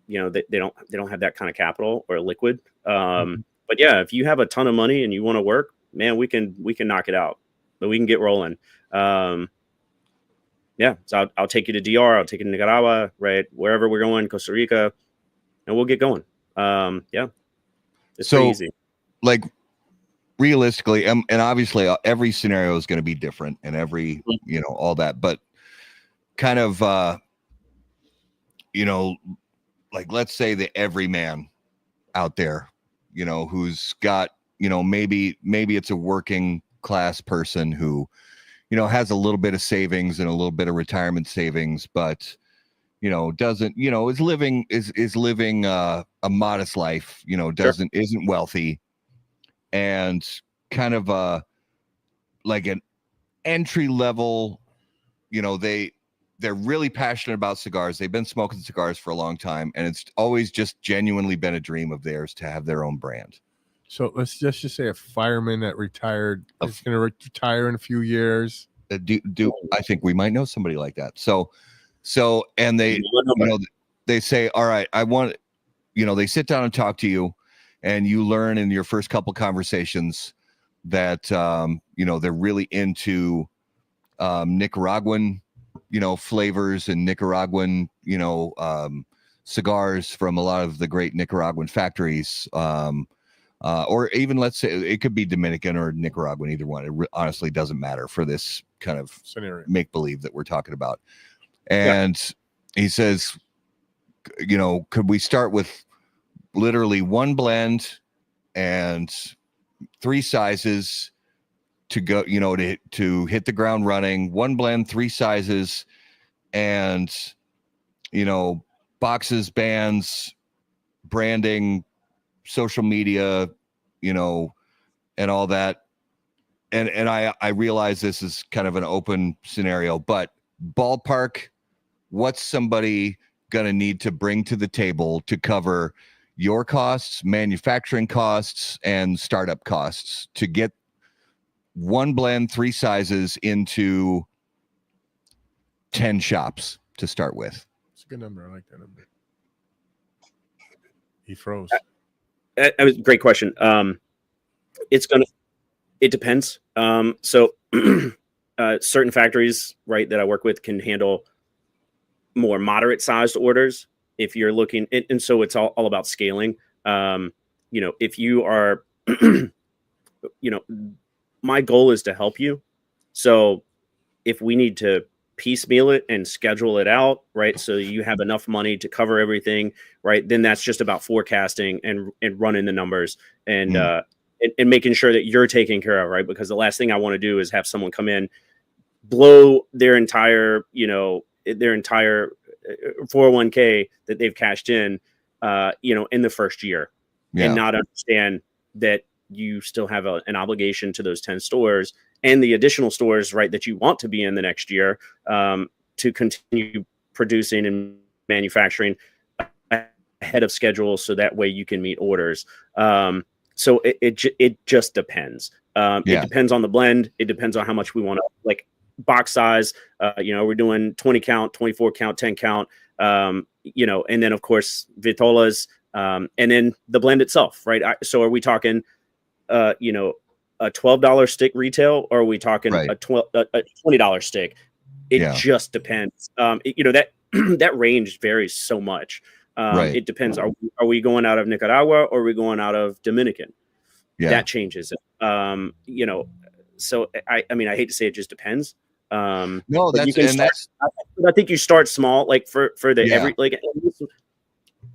don't have that kind of capital or liquid. But yeah, if you have a ton of money and you want to work, man, we can knock it out. But we can get rolling. Yeah, so I'll take you to DR. I'll take you to Nicaragua, right? Wherever we're going, Costa Rica, and we'll get going. Yeah, it's so easy. Like, realistically, and obviously every scenario is going to be different, and every all that, but kind of like, let's say the everyman out there, who's got maybe it's a working class person who has a little bit of savings and a little bit of retirement savings, but doesn't, is living a modest life, isn't wealthy, and kind of like an entry level, they're really passionate about cigars. They've been smoking cigars for a long time, and it's always just genuinely been a dream of theirs to have their own brand. So let's just say a fireman that retired is going to retire in a few years. I think we might know somebody like that. So, and they, they say, all right, I want, they sit down and talk to you, and you learn in your first couple conversations that, they're really into Nicaraguan, flavors and Nicaraguan, cigars from a lot of the great Nicaraguan factories. Or even, let's say, it could be Dominican or Nicaraguan, either one. It honestly doesn't matter for this kind of scenario, make-believe that we're talking about. And he says, could we start with literally one blend and 3 sizes to go, to hit the ground running, 1 blend, 3 sizes, and, boxes, bands, branding, social media, and all that. And I realize this is kind of an open scenario, but ballpark, what's somebody going to need to bring to the table to cover your costs, manufacturing costs, and startup costs to get 1 blend, 3 sizes into 10 shops to start with? It's a good number. I like that number. He froze. That was a great question. It depends. So certain factories, right, that I work with can handle more moderate sized orders. If you're looking, and so it's all about scaling. If you are, my goal is to help you. So if we need to piecemeal it and schedule it out, right, so you have enough money to cover everything, right, then that's just about forecasting and running the numbers and making sure that you're taken care of, right? Because the last thing I want to do is have someone come in, blow their entire 401k that they've cashed in the first year, and not understand that you still have an obligation to those 10 stores and the additional stores, right, that you want to be in the next year, to continue producing and manufacturing ahead of schedule, so that way you can meet orders. So it just depends. It depends on the blend. It depends on how much we want to, like, box size. We're doing 20 count, 24 count, 10 count, and then of course vitolas, and then the blend itself, right? So are we talking, a $12 stick retail, or are we talking a $20 stick? It just depends. That range varies so much. It depends. Are we going out of Nicaragua, or are we going out of Dominican? That changes it. So I hate to say it just depends. No, I think you start small, like for the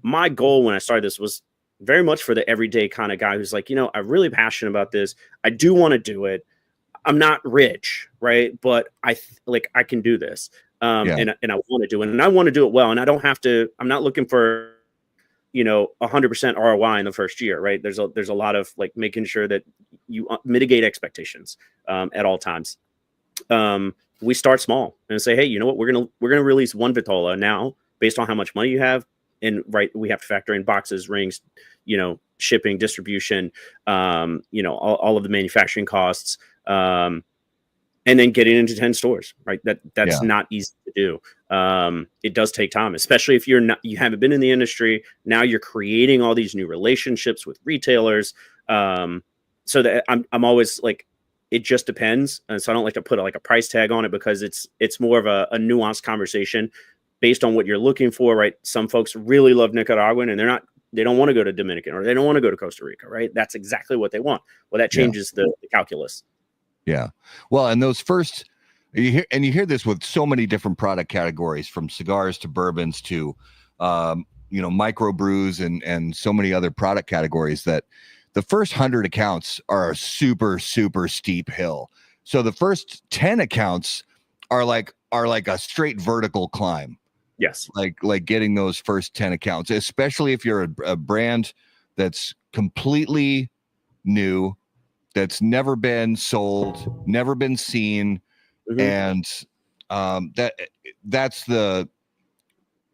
my goal when I started this was very much for the everyday kind of guy who's like, I'm really passionate about this. I do want to do it. I'm not rich, right? But I can do this. And I want to do it, and I want to do it well. And I don't have to, I'm not looking for, 100% ROI in the first year, right? There's a lot of, like, making sure that you mitigate expectations at all times. We start small and say, hey, you know what? We're going to release 1 vitola now based on how much money you have. And we have to factor in boxes, rings, shipping, distribution, all of the manufacturing costs, and then getting into 10 stores, right? That's not easy to do. It does take time, especially if you haven't been in the industry. Now you're creating all these new relationships with retailers. So that I'm always like, it just depends. And so I don't like to put a price tag on it, because it's more of a nuanced conversation based on what you're looking for, right? Some folks really love Nicaraguan, and they don't want to go to Dominican, or they don't want to go to Costa Rica, right? That's exactly what they want. Well, that changes the calculus. Yeah. Well, and those first, you hear this with so many different product categories, from cigars to bourbons to, micro brews and so many other product categories, that the first 100 accounts are a super, super steep hill. So the first 10 accounts are like a straight vertical climb. Yes. Like getting those first 10 accounts, especially if you're a brand that's completely new, that's never been sold, never been seen. And that's the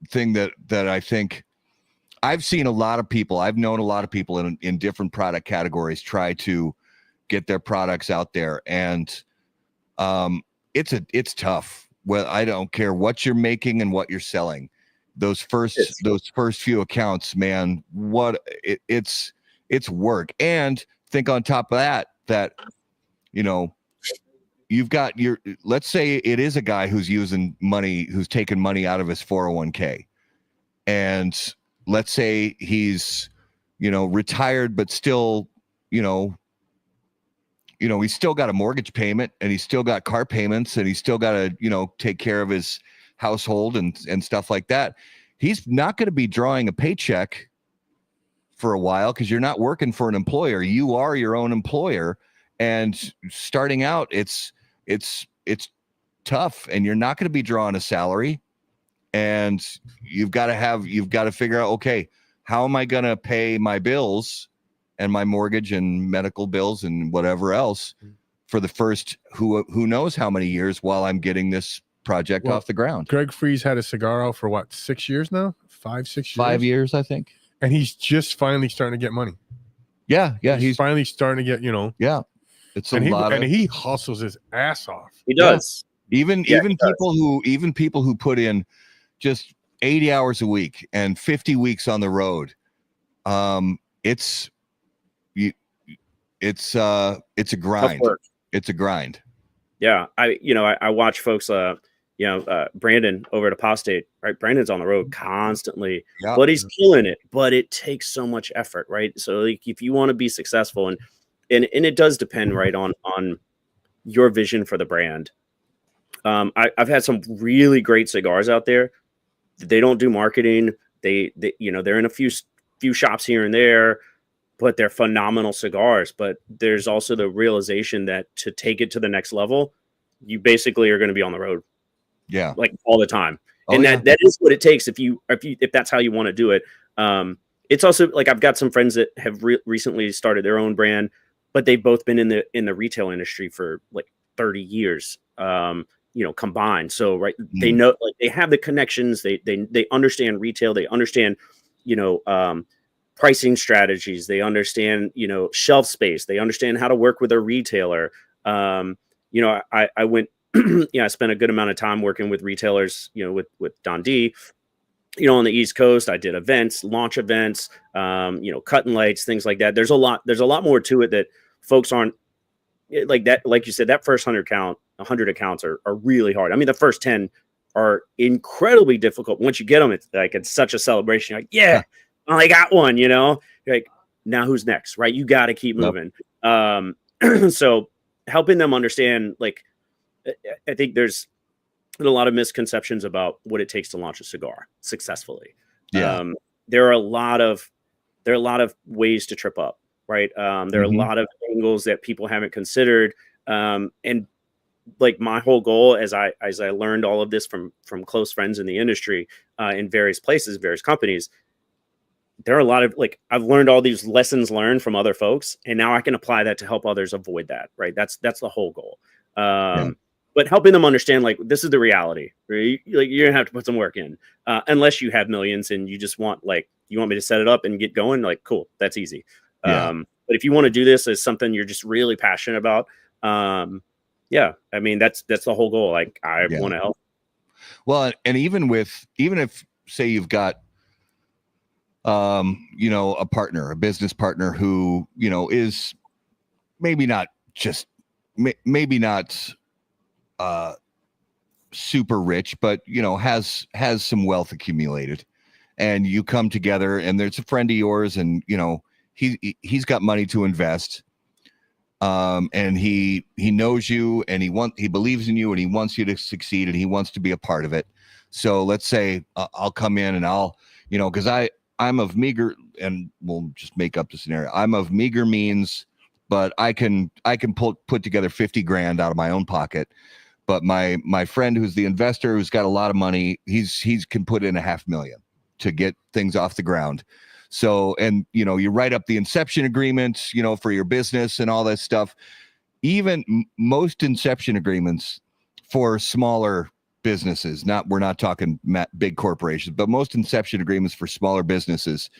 thing that I think I've seen a lot of people, I've known a lot of people in different product categories try to get their products out there. And it's tough. Well, I don't care what you're making and what you're selling. Those first few accounts, man, it's work. And think on top of that, you know, you've got let's say it is a guy who's taking money out of his 401k. And let's say he's, retired, but still, he's still got a mortgage payment, and he's still got car payments, and he's still got to, take care of his household and stuff like that. He's not going to be drawing a paycheck for a while because you're not working for an employer. You are your own employer. And starting out, it's tough, and you're not going to be drawing a salary. And you've got to figure out, okay, how am I going to pay my bills and my mortgage and medical bills and whatever else for the first who knows how many years while I'm getting this project off the ground. Greg Freeze had a cigar out for what, 6 years now? 5-6 years? 5 years, I think. And he's just finally starting to get money. Yeah. He's finally starting to get, Yeah. It's and he hustles his ass off. He does. Yeah. Even people who put in just 80 hours a week and 50 weeks on the road. It's a grind. It's a grind. Yeah. I watch folks, Brandon over at Apostate, right? Brandon's on the road constantly, but he's killing it, but it takes so much effort, right? So like, if you want to be successful and it does depend, right, on your vision for the brand. I've had some really great cigars out there. They don't do marketing. They're in a few shops here and there, but they're phenomenal cigars. But there's also the realization that to take it to the next level, you basically are going to be on the road. Yeah. Like all the time. And that is what it takes if that's how you want to do it. It's also like, I've got some friends that have recently started their own brand, but they've both been in the retail industry for like 30 years, combined. So, right. They know, like, they have the connections, they understand retail. They understand, pricing strategies. They understand, shelf space. They understand how to work with a retailer. I went, I spent a good amount of time working with retailers, with Don D, on the East Coast. I did events, launch events, cutting lights, things like that. There's a lot more to it that folks aren't like that. Like you said, that first 100 accounts are really hard. I mean, the first 10 are incredibly difficult. Once you get them, it's such a celebration. You're like, yeah, well, I got one, You're like, now who's next, right? You got to keep moving. So helping them understand, like, I think there's a lot of misconceptions about what it takes to launch a cigar successfully. Yeah. There are a lot of ways to trip up, right? There are a lot of angles that people haven't considered. And like, my whole goal as I learned all of this from close friends in the industry, in various places, various companies, there are a lot of, like, I've learned all these lessons learned from other folks, and now I can apply that to help others avoid that. Right. That's the whole goal. But helping them understand, like, this is the reality, right? Like, you're gonna have to put some work in, unless you have millions and you just want, like, you want me to set it up and get going. Like, cool. That's easy. But if you want to do this as something you're just really passionate about, I mean, that's the whole goal. Like, I want to help. Well, and even if, say, you've got, a business partner who, is maybe not super rich, but has some wealth accumulated, and you come together, and there's a friend of yours, and he's got money to invest, and he knows you, and he believes in you, and he wants you to succeed, and he wants to be a part of it. So let's say I'll come in, and I'll, because I'm of meager, and we'll just make up the scenario. I'm of meager means, but I can put together 50 grand out of my own pocket. But my friend who's the investor, who's got a lot of money, he's can put in $500,000 to get things off the ground. So, and you write up the inception agreements, for your business and all that stuff. Even most inception agreements for smaller businesses, we're not talking big corporations, but most inception agreements for smaller businesses,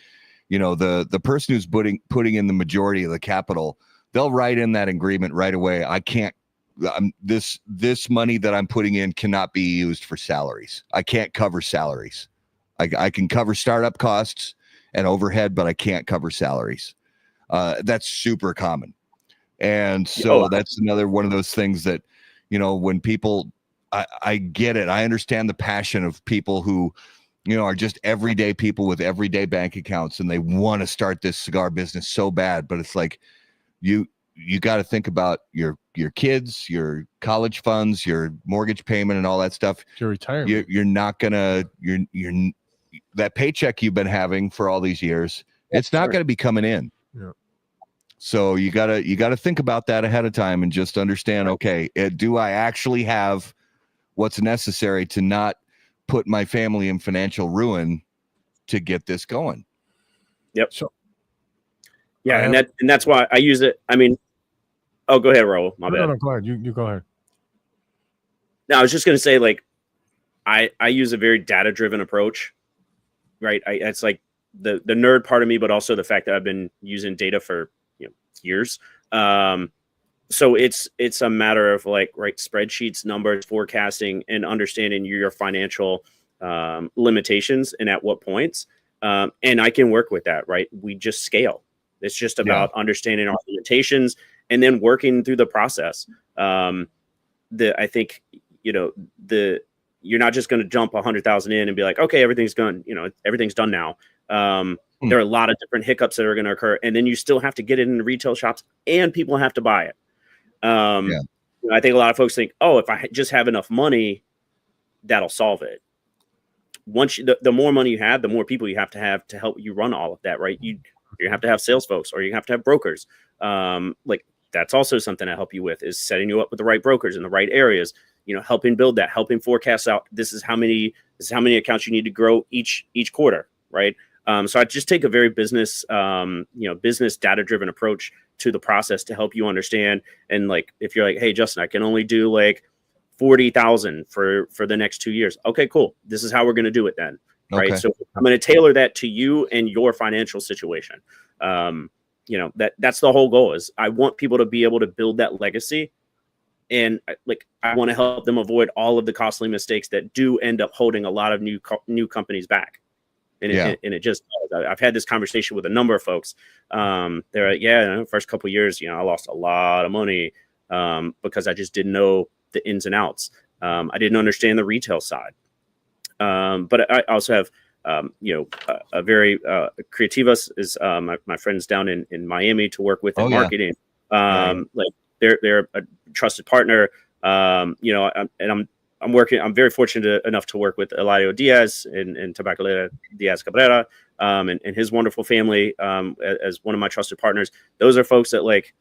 the person who's putting in the majority of the capital, they'll write in that agreement right away. I can't, this money that I'm putting in cannot be used for salaries. I can't cover salaries. I can cover startup costs and overhead, but I can't cover salaries. That's super common. And so that's another one of those things that, when people, I get it. I understand the passion of people who, are just everyday people with everyday bank accounts, and they want to start this cigar business so bad. But it's like, you got to think about your kids, your college funds, your mortgage payment, and all that stuff. Your retirement. You're not gonna, you're that paycheck you've been having for all these years, it's not going to be coming in. Yeah. So you gotta think about that ahead of time and just understand, okay, do I actually have what's necessary to not put my family in financial ruin to get this going? Yep. So, yeah, and that's why I use it. I mean, oh, go ahead, Raul. My bad. No, go ahead. You go ahead. No, I was just going to say, like, I use a very data-driven approach, right? It's like the nerd part of me, but also the fact that I've been using data for years. So it's a matter of like, right, spreadsheets, numbers, forecasting, and understanding your financial limitations and at what points. And I can work with that, right? We just scale. It's just about understanding our limitations and then working through the process. I think, you're not just going to jump 100,000 in and be like, okay, everything's done. Everything's done now. There are a lot of different hiccups that are going to occur, and then you still have to get it in the retail shops, and people have to buy it. I think a lot of folks think, oh, if I just have enough money, that'll solve it. Once the more money you have, the more people you have to help you run all of that, right? You have to have sales folks, or you have to have brokers. Like that's also something I help you with, is setting you up with the right brokers in the right areas. Helping build that, helping forecast out. This is how many accounts you need to grow each quarter, right? So I just take a very business data-driven approach to the process to help you understand. And like, if you're like, hey, Justin, I can only do like 40,000 for the next 2 years. Okay, cool. This is how we're going to do it then. Right. Okay. So I'm going to tailor that to you and your financial situation. That's the whole goal. Is I want people to be able to build that legacy. And I want to help them avoid all of the costly mistakes that do end up holding a lot of new companies back. And it just, I've had this conversation with a number of folks. They're like, the first couple of years, I lost a lot of money because I just didn't know the ins and outs. I didn't understand the retail side. But I also have, a very Creativas is my friends down in Miami to work with in marketing. Like they're a trusted partner. I'm very fortunate enough to work with Eladio Diaz and Tabacalera Diaz Cabrera and his wonderful family as one of my trusted partners. Those are folks that like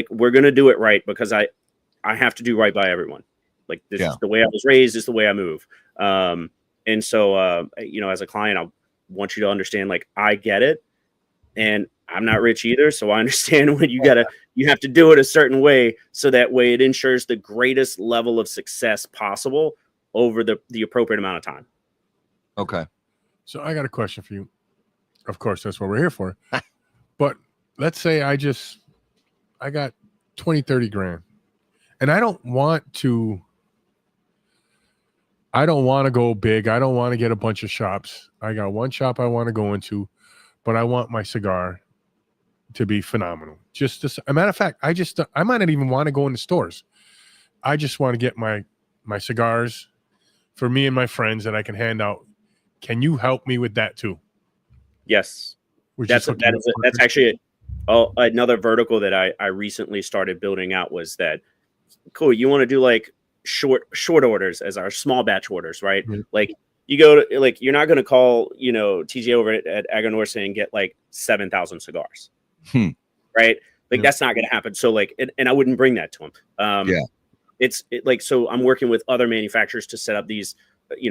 we're going to do it right, because I have to do right by everyone. Like this is the way I was raised, this is the way I move. And so, as a client, I want you to understand, like, I get it, and I'm not rich either. So I understand when you have to do it a certain way, so that way it ensures the greatest level of success possible over the appropriate amount of time. Okay. So I got a question for you. Of course, that's what we're here for. But let's say I got 20, 30 grand, and I don't want to go big. I don't want to get a bunch of shops. I got one shop I want to go into, but I want my cigar to be phenomenal. Just as a matter of fact, I might not even want to go into stores. I just want to get my cigars for me and my friends that I can hand out. Can you help me with that too? Yes. That's actually another vertical that I recently started building out, was that, cool, you want to do like short orders as our small batch orders, right? Mm-hmm. Like you go to, like, you're not going to call, TJ over at Aganorsa and get like 7,000 cigars. Right. Like that's not going to happen. So like, and I wouldn't bring that to him. So I'm working with other manufacturers to set up these,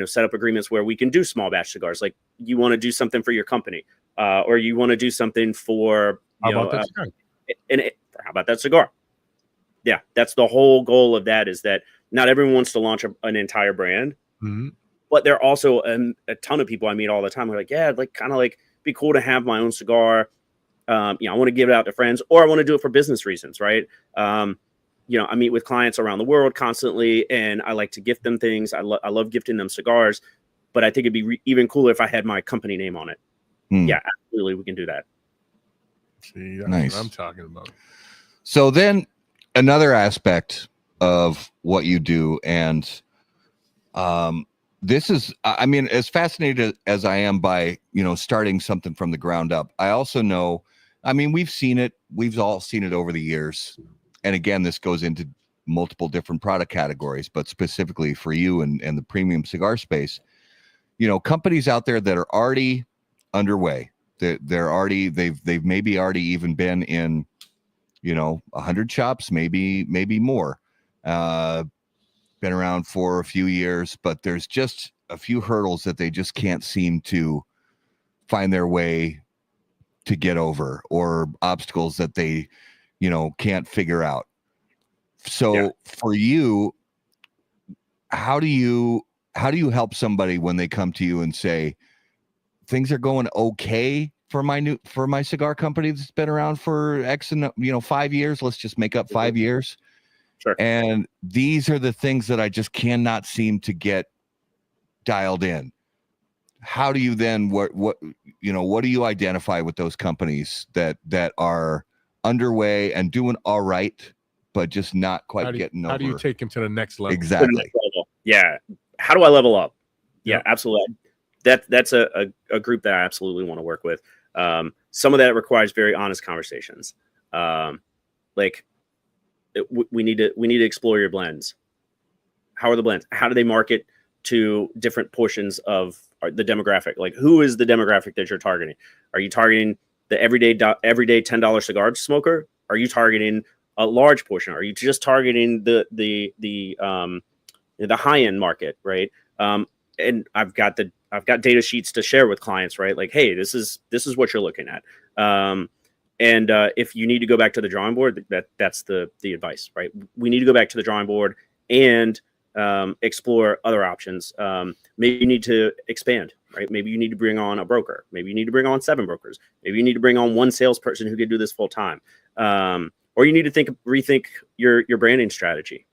set up agreements where we can do small batch cigars. Like you want to do something for your company, or you want to do something for, how about that cigar? Yeah, that's the whole goal of that, is that not everyone wants to launch an entire brand, but there are also a ton of people I meet all the time who are like, yeah, like kind of like be cool to have my own cigar. I want to give it out to friends, or I want to do it for business reasons, right? I meet with clients around the world constantly, and I like to gift them things. I love gifting them cigars, but I think it'd be even cooler if I had my company name on it. Yeah, absolutely, we can do that. See, that's nice. what I'm talking about. So then another aspect of what you do, and this is, I mean, as fascinated as I am by, starting something from the ground up, I also know, I mean, we've all seen it over the years. And again, this goes into multiple different product categories, but specifically for you and the premium cigar space, companies out there that are already underway, they've maybe already even been in, 100 shops, maybe more, been around for a few years, but there's just a few hurdles that they just can't seem to find their way to get over, or obstacles that they, can't figure out. So for you, how do you help somebody when they come to you and say things are going okay for my cigar company that's been around for X and 5 years? Let's just make up 5 years. Sure. And these are the things that I just cannot seem to get dialed in. How do you then what do you identify with those companies that are underway and doing all right, but just not quite getting over? How do you take them to the next level? Exactly. Yeah. How do I level up? Yeah, Yep. absolutely. That's a group that I absolutely want to work with. Some of that requires very honest conversations. We need to explore your blends. How are the blends? How do they market to different portions of the demographic? Like, who is the demographic that you're targeting? Are you targeting the everyday $10 cigar smoker? Are you targeting a large portion? Are you just targeting the high end market, right? And I've got data sheets to share with clients, right? Like, hey, this is what you're looking at. And if you need to go back to the drawing board, that's the advice, right? We need to go back to the drawing board and explore other options. Maybe you need to expand, right? Maybe you need to bring on a broker. Maybe you need to bring on 7 brokers. Maybe you need to bring on one salesperson who can do this full time. Or you need to rethink your branding strategy.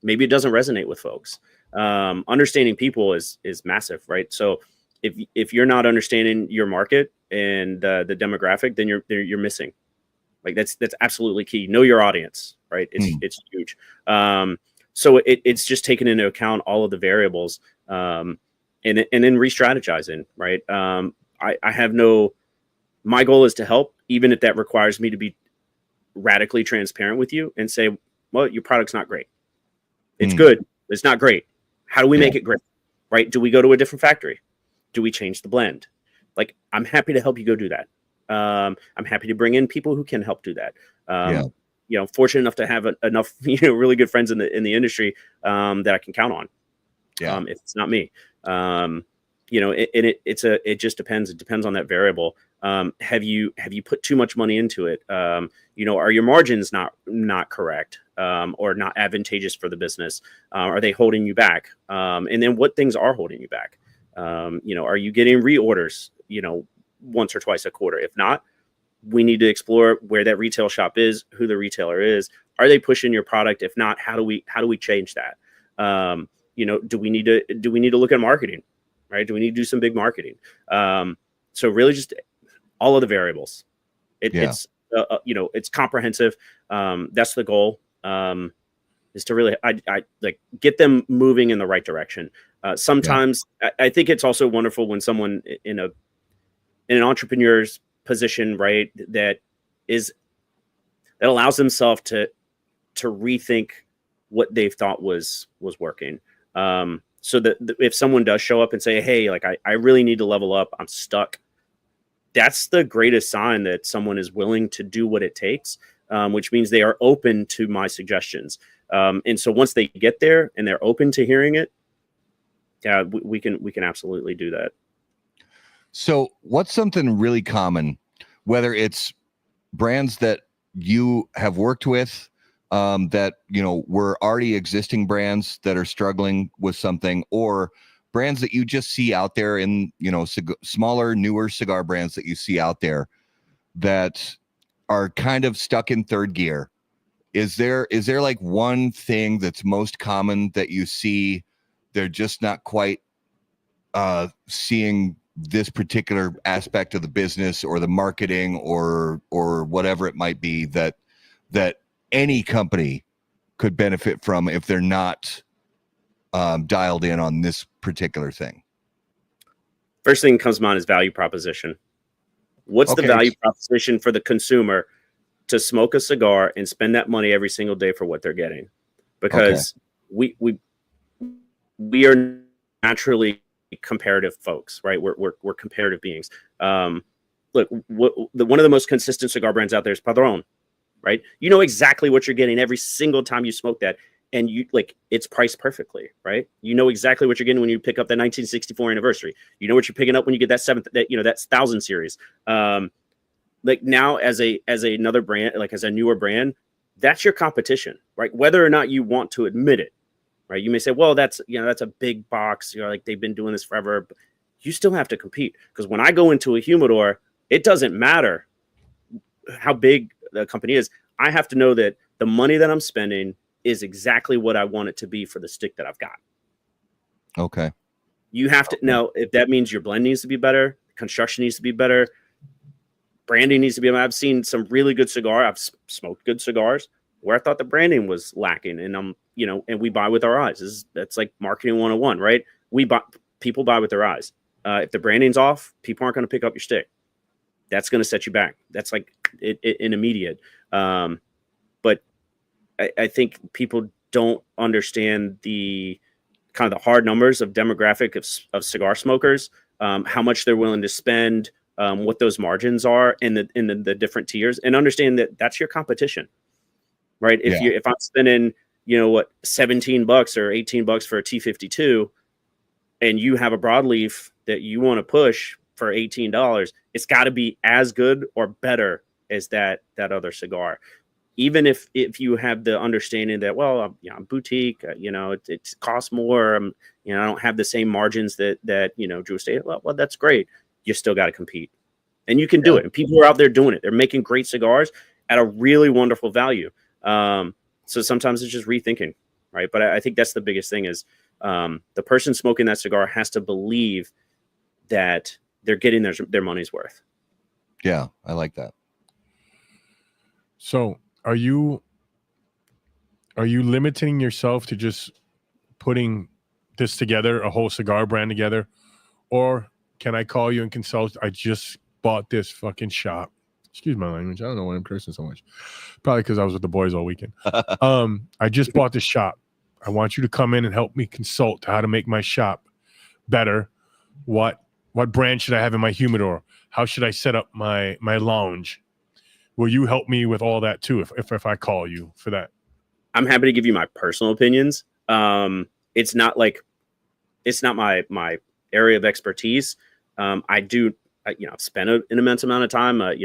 Maybe it doesn't resonate with folks. Understanding people is massive, right? So if you're not understanding your market and the demographic, then you're missing. Like that's absolutely key. Know your audience, right? It's huge. So it's just taking into account all of the variables, and then re-strategizing, right? My goal is to help, even if that requires me to be radically transparent with you and say, well, your product's not great. It's good. It's not great. How do we make it great? Right? Do we go to a different factory? Do we change the blend? Like, I'm happy to help you go do that. I'm happy to bring in people who can help do that. Fortunate enough to have enough, really good friends in the industry that I can count on. If it's not me, it just depends. It depends on that variable. Have you put too much money into it? Are your margins not correct, or not advantageous for the business? Are they holding you back? And then what things are holding you back? Are you getting reorders, once or twice a quarter? If not, we need to explore where that retail shop is, who the retailer is. Are they pushing your product? If not, how do we change that? Do we need to look at marketing, right? Do we need to do some big marketing? So really just all of the variables. It's comprehensive. That's the goal. Is to really, I like get them moving in the right direction. Sometimes I think it's also wonderful when someone in an entrepreneur's position, right, that allows themselves to rethink what they've thought was working. So that if someone does show up and say, hey, like I really need to level up, I'm stuck, that's the greatest sign that someone is willing to do what it takes which means they are open to my suggestions. And so once they get there and they're open to hearing it, yeah, we can absolutely do that. So what's something really common, whether it's brands that you have worked with, that, you know, were already existing brands that are struggling with something, or brands that you just see out there in, you know, smaller, newer cigar brands that you see out there that are kind of stuck in third gear? Is there like one thing that's most common that you see they're just not quite seeing this particular aspect of the business or the marketing or whatever it might be that any company could benefit from if they're not dialed in on this particular thing? First thing that comes to mind is value proposition. What's the value proposition for the consumer to smoke a cigar and spend that money every single day for what they're getting? Because we are naturally comparative folks, right? We're comparative beings. Look, one of the most consistent cigar brands out there is Padron, right? You know exactly what you're getting every single time you smoke that, and you like it's priced perfectly, right? You know exactly what you're getting when you pick up that 1964 anniversary. You know what you're picking up when you get that that 1000 series. Like now as another brand, like as a newer brand, that's your competition, right? Whether or not you want to admit it, right? You may say, well, that's a big box, like they've been doing this forever. But you still have to compete, because when I go into a humidor, it doesn't matter how big the company is. I have to know that the money that I'm spending is exactly what I want it to be for the stick that I've got. Okay. You have to know if that means your blend needs to be better, construction needs to be better, branding needs to be. I've seen some really good cigar. I've smoked good cigars where I thought the branding was lacking, and and we buy with our eyes. That's like marketing 101, right? People buy with their eyes. If the branding's off, people aren't going to pick up your stick. That's going to set you back. That's like an immediate. But I think people don't understand the kind of the hard numbers of demographic of cigar smokers, how much they're willing to spend, what those margins are in the different tiers, and understand that that's your competition, right? If I'm spending, $17 or $18 for a T52, and you have a broadleaf that you want to push for $18, it's got to be as good or better as that other cigar. Even if you have the understanding that, well, I'm boutique, it costs more. I don't have the same margins that Drew stated. Well, that's great. You still got to compete, and you can do it. And people are out there doing it. They're making great cigars at a really wonderful value. So sometimes it's just rethinking, right? But I think that's the biggest thing is the person smoking that cigar has to believe that they're getting their money's worth. Yeah, I like that. So are you limiting yourself to just putting this together, a whole cigar brand together? Or can I call you and consult? I just bought this fucking shop. Excuse my language. I don't know why I'm cursing so much. Probably because I was with the boys all weekend. I just bought this shop. I want you to come in and help me consult how to make my shop better. What brand should I have in my humidor? How should I set up my lounge? Will you help me with all that too if I call you for that? I'm happy to give you my personal opinions. It's not my area of expertise. I've spent an immense amount of time. I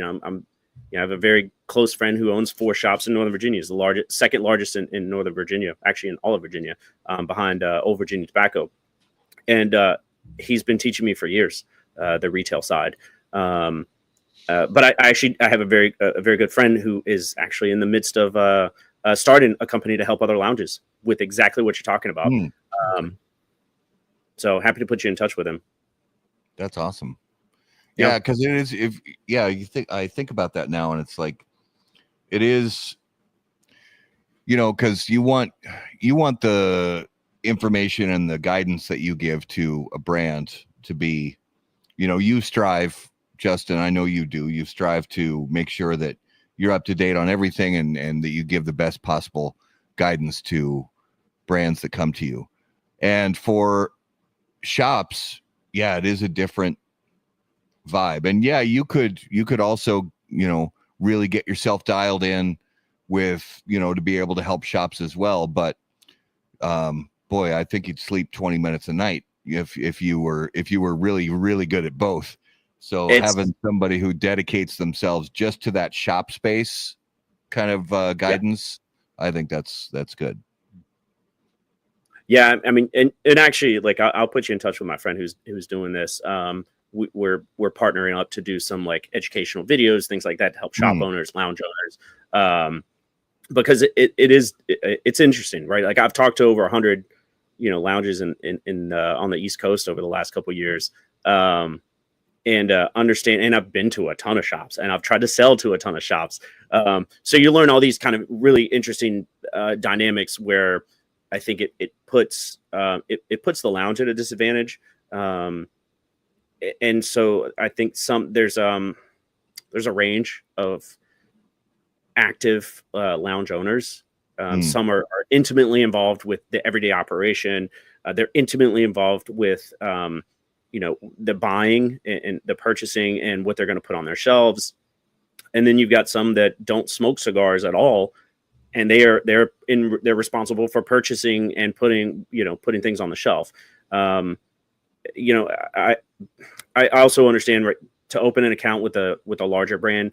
have a very close friend who owns 4 shops in Northern Virginia. He's the second largest in Northern Virginia, actually in all of Virginia, behind Old Virginia Tobacco. And he's been teaching me for years, the retail side. But I have a very good friend who is actually in the midst of starting a company to help other lounges with exactly what you're talking about. So happy to put you in touch with him. That's awesome. Yeah, because it is. I think about that now, and it's like, it is. Because you want the information and the guidance that you give to a brand to be, you strive, Justin, I know you do. You strive to make sure that you're up to date on everything and that you give the best possible guidance to brands that come to you. And for shops, it is a different vibe. And you could also, really get yourself dialed in with, to be able to help shops as well. But boy, I think you'd sleep 20 minutes a night if you were really, really good at both. So having somebody who dedicates themselves just to that shop space kind of guidance, I think that's good. Yeah, I mean, and actually, like, I'll put you in touch with my friend who's doing this. We're partnering up to do some like educational videos, things like that, to help shop owners, lounge owners, because it's interesting, right? Like, I've talked to over 100, lounges in on the East Coast over the last couple of years, and understand. And I've been to a ton of shops, and I've tried to sell to a ton of shops. So you learn all these kind of really interesting dynamics where I think it puts the lounge at a disadvantage. And so I think there's a range of active lounge owners. Some are intimately involved with the everyday operation. They're intimately involved with the buying and the purchasing and what they're going to put on their shelves. And then you've got some that don't smoke cigars at all, and they're responsible for purchasing and putting things on the shelf. I also understand, right, to open an account with a larger brand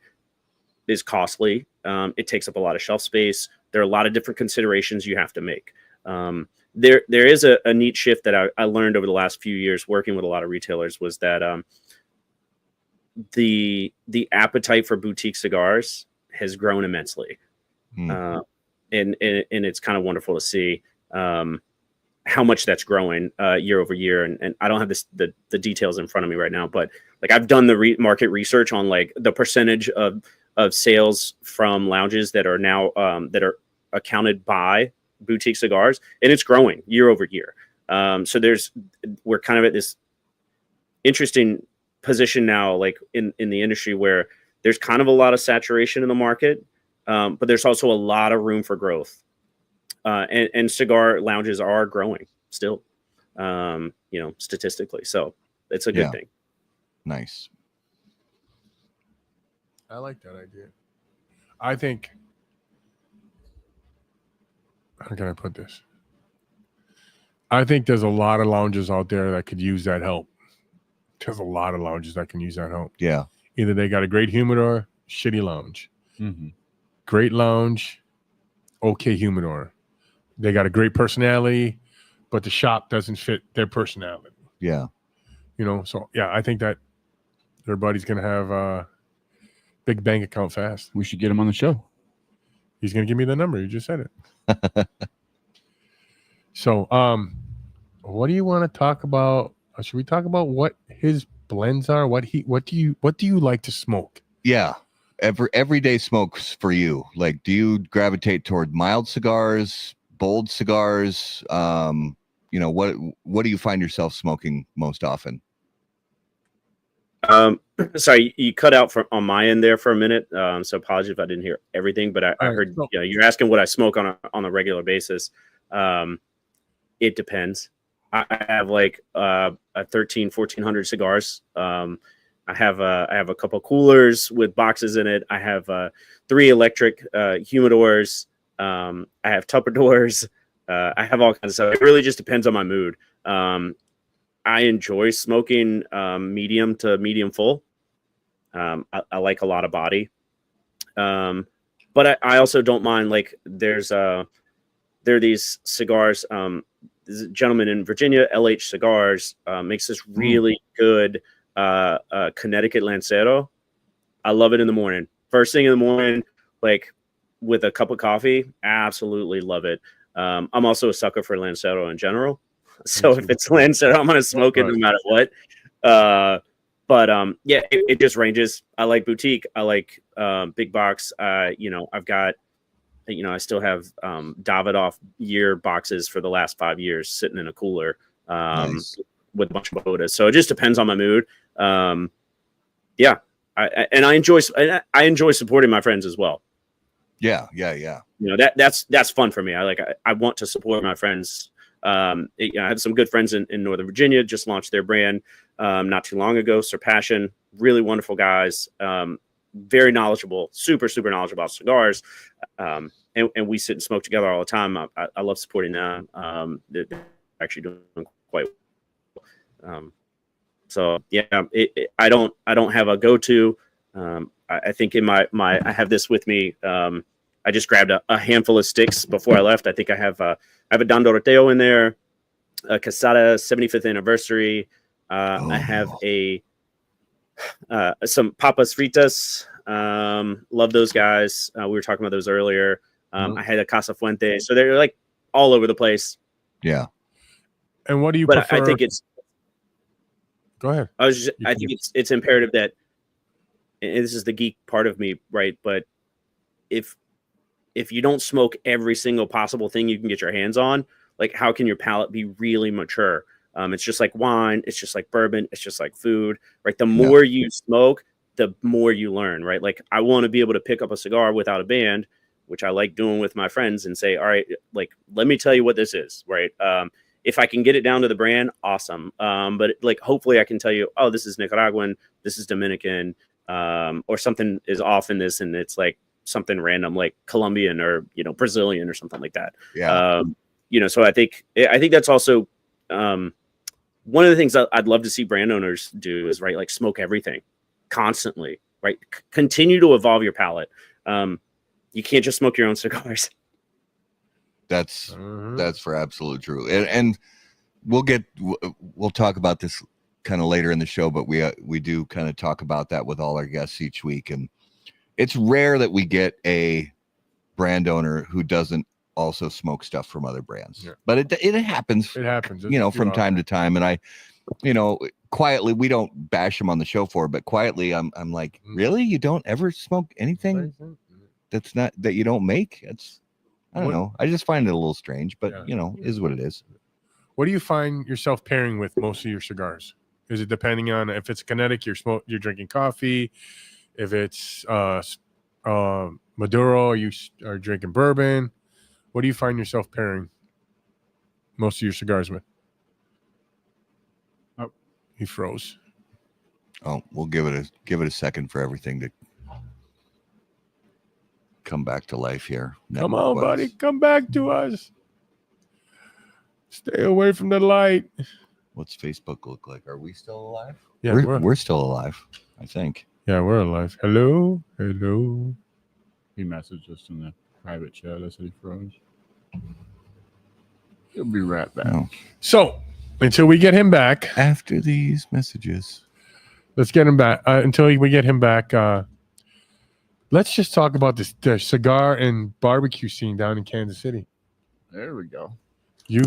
is costly. It takes up a lot of shelf space. There are a lot of different considerations you have to make. There is a neat shift that I learned over the last few years working with a lot of retailers, was that the appetite for boutique cigars has grown immensely. And it's kind of wonderful to see how much that's growing year over year. And I don't have the details in front of me right now, but like, I've done the market research on like the percentage of sales from lounges that are now that are accounted by boutique cigars, and it's growing year over year. So we're kind of at this interesting position now, like in the industry, where there's kind of a lot of saturation in the market, but there's also a lot of room for growth. And cigar lounges are growing still, statistically. So it's a good thing. Nice. I like that idea. I think, how can I put this? I think there's a lot of lounges out there that could use that help. There's a lot of lounges that can use that help. Yeah. Either they got a great humidor, shitty lounge. Mm-hmm. Great lounge, okay humidor. They got a great personality, but the shop doesn't fit their personality. Yeah. So yeah, I think that everybody's going to have a big bank account fast. We should get him on the show. He's going to give me the number. You just said it. So, what do you want to talk about? Should we talk about what his blends are? What do you like to smoke? Yeah. Everyday smokes for you. Like, do you gravitate toward mild cigars, bold cigars? What do you find yourself smoking most often? Sorry, you cut out on my end there for a minute. So apologies if I didn't hear everything, but I heard, you're asking what I smoke on a regular basis. It depends. I have like a 1,400 cigars. I have a couple coolers with boxes in it. I have 3 electric humidors. I have Tupperdoors. I have all kinds of stuff. It really just depends on my mood. I enjoy smoking medium to medium full. I like a lot of body. But I also don't mind, like, there are these cigars. There's a gentleman in Virginia, LH Cigars, makes this really good Connecticut Lancero. I love it in the morning. First thing in the morning, like with a cup of coffee, absolutely love it. I'm also a sucker for Lancero in general. So if it's Lancero, I'm going to smoke it no matter what. But it just ranges. I like boutique. I like big box. I've got, I still have Davidoff year boxes for the last 5 years sitting in a cooler nice. With a bunch of bodas. So it just depends on my mood. I enjoy supporting my friends as well. Yeah. That's fun for me. I want to support my friends. I have some good friends in Northern Virginia, just launched their brand not too long ago, Surpassion. Really wonderful guys. very knowledgeable, super knowledgeable about cigars. And we sit and smoke together all the time. I love supporting them. They're actually doing quite well. So yeah, I don't have a go-to. I think in my I have this with me. I just grabbed a handful of sticks before I left. I think I have a Don Doroteo in there, a Casada 75th anniversary. I have some Papas Fritas. Love those guys. We were talking about those earlier. I had a Casa Fuente. So they're like all over the place. Yeah. And what do you but prefer? I think it's. Go ahead. I think it's imperative that, and this is the geek part of me, right? But if you don't smoke every single possible thing you can get your hands on, like how can your palate be really mature? It's just like wine. It's just like bourbon. It's just like food, right? The more you smoke, the more you learn, right? Like I want to be able to pick up a cigar without a band, which I like doing with my friends, and say, all right, like, let me tell you what this is, right? If I can get it down to the brand, awesome. But like, hopefully I can tell you, oh, this is Nicaraguan, this is Dominican, or something is off in this, and it's like something random, like Colombian or, Brazilian or something like that. Yeah. So I think that's also one of the things I'd love to see brand owners do is, right, like smoke everything constantly, right? Continue to evolve your palate. You can't just smoke your own cigars. That's for absolute true. And we'll talk about this kind of later in the show, but we do kind of talk about that with all our guests each week. And it's rare that we get a brand owner who doesn't also smoke stuff from other brands, but it happens. It happens, from time to time. And I, quietly, we don't bash him on the show for it, but quietly, I'm like, really, you don't ever smoke anything that's not that you don't make? It's, I don't know. I just find it a little strange, but is what it is. What do you find yourself pairing with most of your cigars? Is it depending on if it's Kinetic, you're drinking coffee? If it's Maduro, you are drinking bourbon. What do you find yourself pairing most of your cigars with? Oh, he froze. Oh, we'll give it a second for everything to come back to life here. Come on, buddy. Come back to us. Stay away from the light. What's Facebook look like? Are we still alive? Yeah, we're still alive, I think. Yeah, we're alive. Hello. He messaged us in the private chat. I said he froze. He'll be right back. No. So until we get him back, after these messages, let's get him back. Until we get him back, let's just talk about the cigar and barbecue scene down in Kansas City. There we go. Here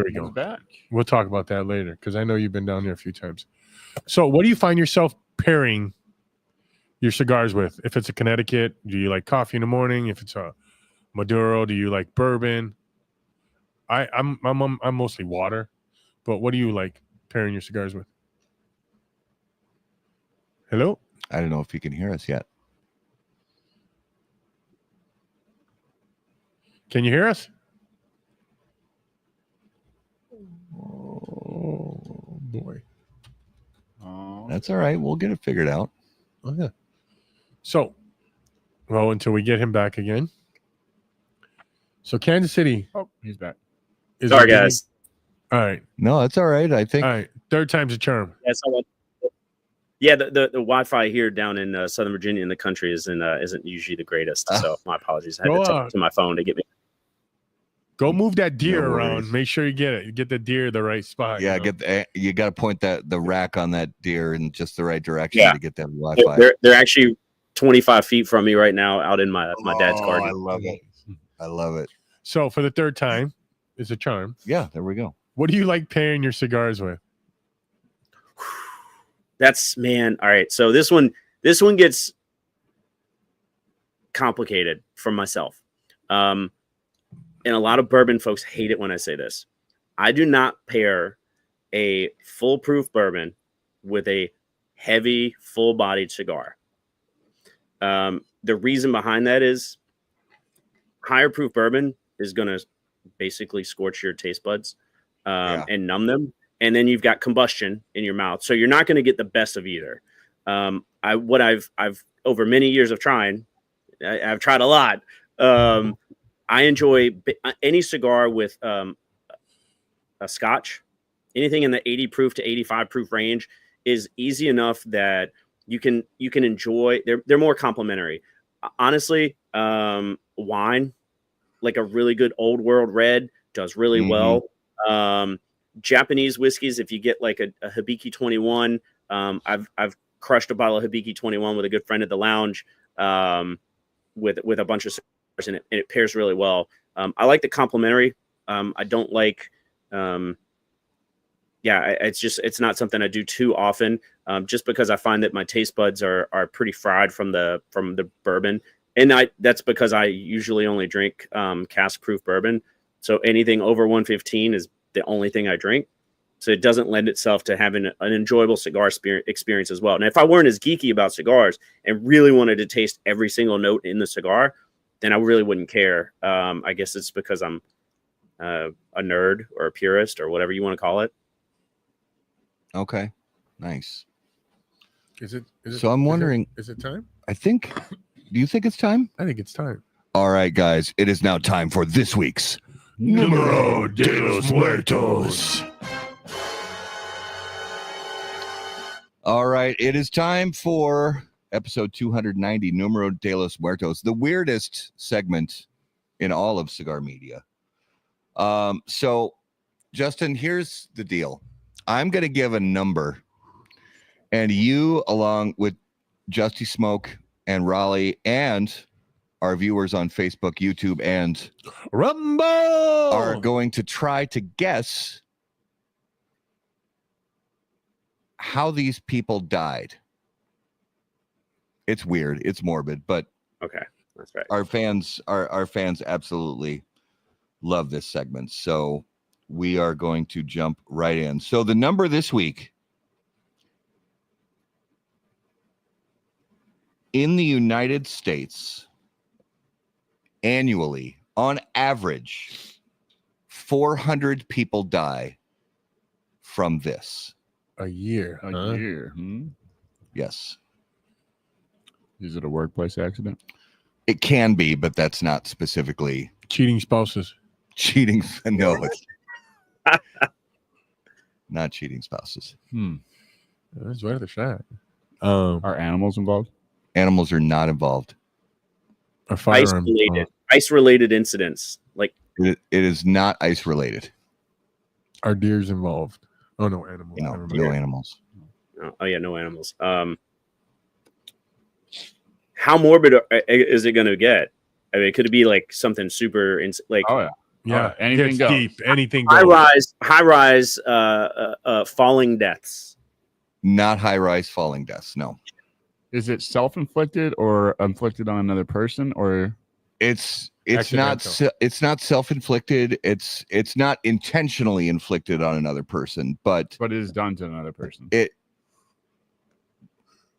we go. Back. We'll talk about that later because I know you've been down there a few times. So what do you find yourself pairing your cigars with? If it's a Connecticut, do you like coffee in the morning? If it's a Maduro, do you like bourbon? I'm mostly water, but what do you like pairing your cigars with? Hello? I don't know if you can hear us yet. Can you hear us? Oh boy. Oh, that's all right. We'll get it figured out. Okay. So, until we get him back again. So Kansas City. Oh, he's back. Sorry, guys. All right. No, that's all right. I think. All right. Third time's a charm. Yeah, the Wi-Fi here down in Southern Virginia in the country isn't usually the greatest. So my apologies. I had to take to my phone to get me. Go move that deer around. Make sure you get it. Get the deer the right spot. Yeah, you got to point the rack on that deer in just the right direction to get that Wi-Fi. They're actually 25 feet from me right now, out in my dad's garden. I love it. I love it. So for the third time, it's a charm. Yeah, there we go. What do you like pairing your cigars with? Man. All right. So this one gets complicated for myself. And a lot of bourbon folks hate it when I say this. I do not pair a foolproof bourbon with a heavy, full-bodied cigar. The reason behind that is higher proof bourbon is going to basically scorch your taste buds and numb them. And then you've got combustion in your mouth. So you're not going to get the best of either. I've over many years of trying, I've tried a lot. I enjoy any cigar with a Scotch. Anything in the 80 proof to 85 proof range is easy enough that you can enjoy. They're more complimentary. Honestly, wine, like a really good old world red, does really well. Japanese whiskeys, if you get like a Hibiki 21, I've crushed a bottle of Hibiki 21 with a good friend at the lounge, with a bunch of cigars in it, and it pairs really well. I like the complimentary. I don't like, it's not something I do too often, just because I find that my taste buds are pretty fried from the bourbon. And that's because I usually only drink cask proof bourbon. So anything over 115 is the only thing I drink. So it doesn't lend itself to having an enjoyable cigar experience as well. And if I weren't as geeky about cigars and really wanted to taste every single note in the cigar, then I really wouldn't care. I guess it's because I'm a nerd or a purist or whatever you want to call it. Okay, nice. Is it So I'm wondering, is it time? Do you think it's time? I think it's time. All right, guys, it is now time for this week's Numero de los Muertos. All right, it is time for episode 290, Numero de los Muertos, the weirdest segment in all of cigar media. So, Justin, here's the deal. I'm going to give a number, and you, along with Justy Smoke and Raleigh and our viewers on Facebook, YouTube, and Rumble, are going to try to guess how these people died. It's weird. It's morbid, but Okay, that's right. our fans absolutely love this segment. So we are going to jump right in. So the number this week in the United States annually, on average, 400 people die from this. a year. A year. Yes. Is it a workplace accident? It can be, but that's not specifically Cheating spouses. cheating. No, it's not cheating spouses. That's worth a shot. Are animals involved? Animals are not involved. A firearm. Ice related incidents. Like It is not ice related. Are deers involved? Oh no, animals. No, Never no mind. animals. oh yeah, no animals. How morbid is it going to get? I mean, could it be like something super like Oh yeah. Yeah, anything gets goes. deep. Anything goes. high rise falling deaths? Not high rise falling deaths. No, Is it self-inflicted or inflicted on another person, or it's Accidental. not it's not self-inflicted. It's not intentionally inflicted on another person, but it is done to another person? it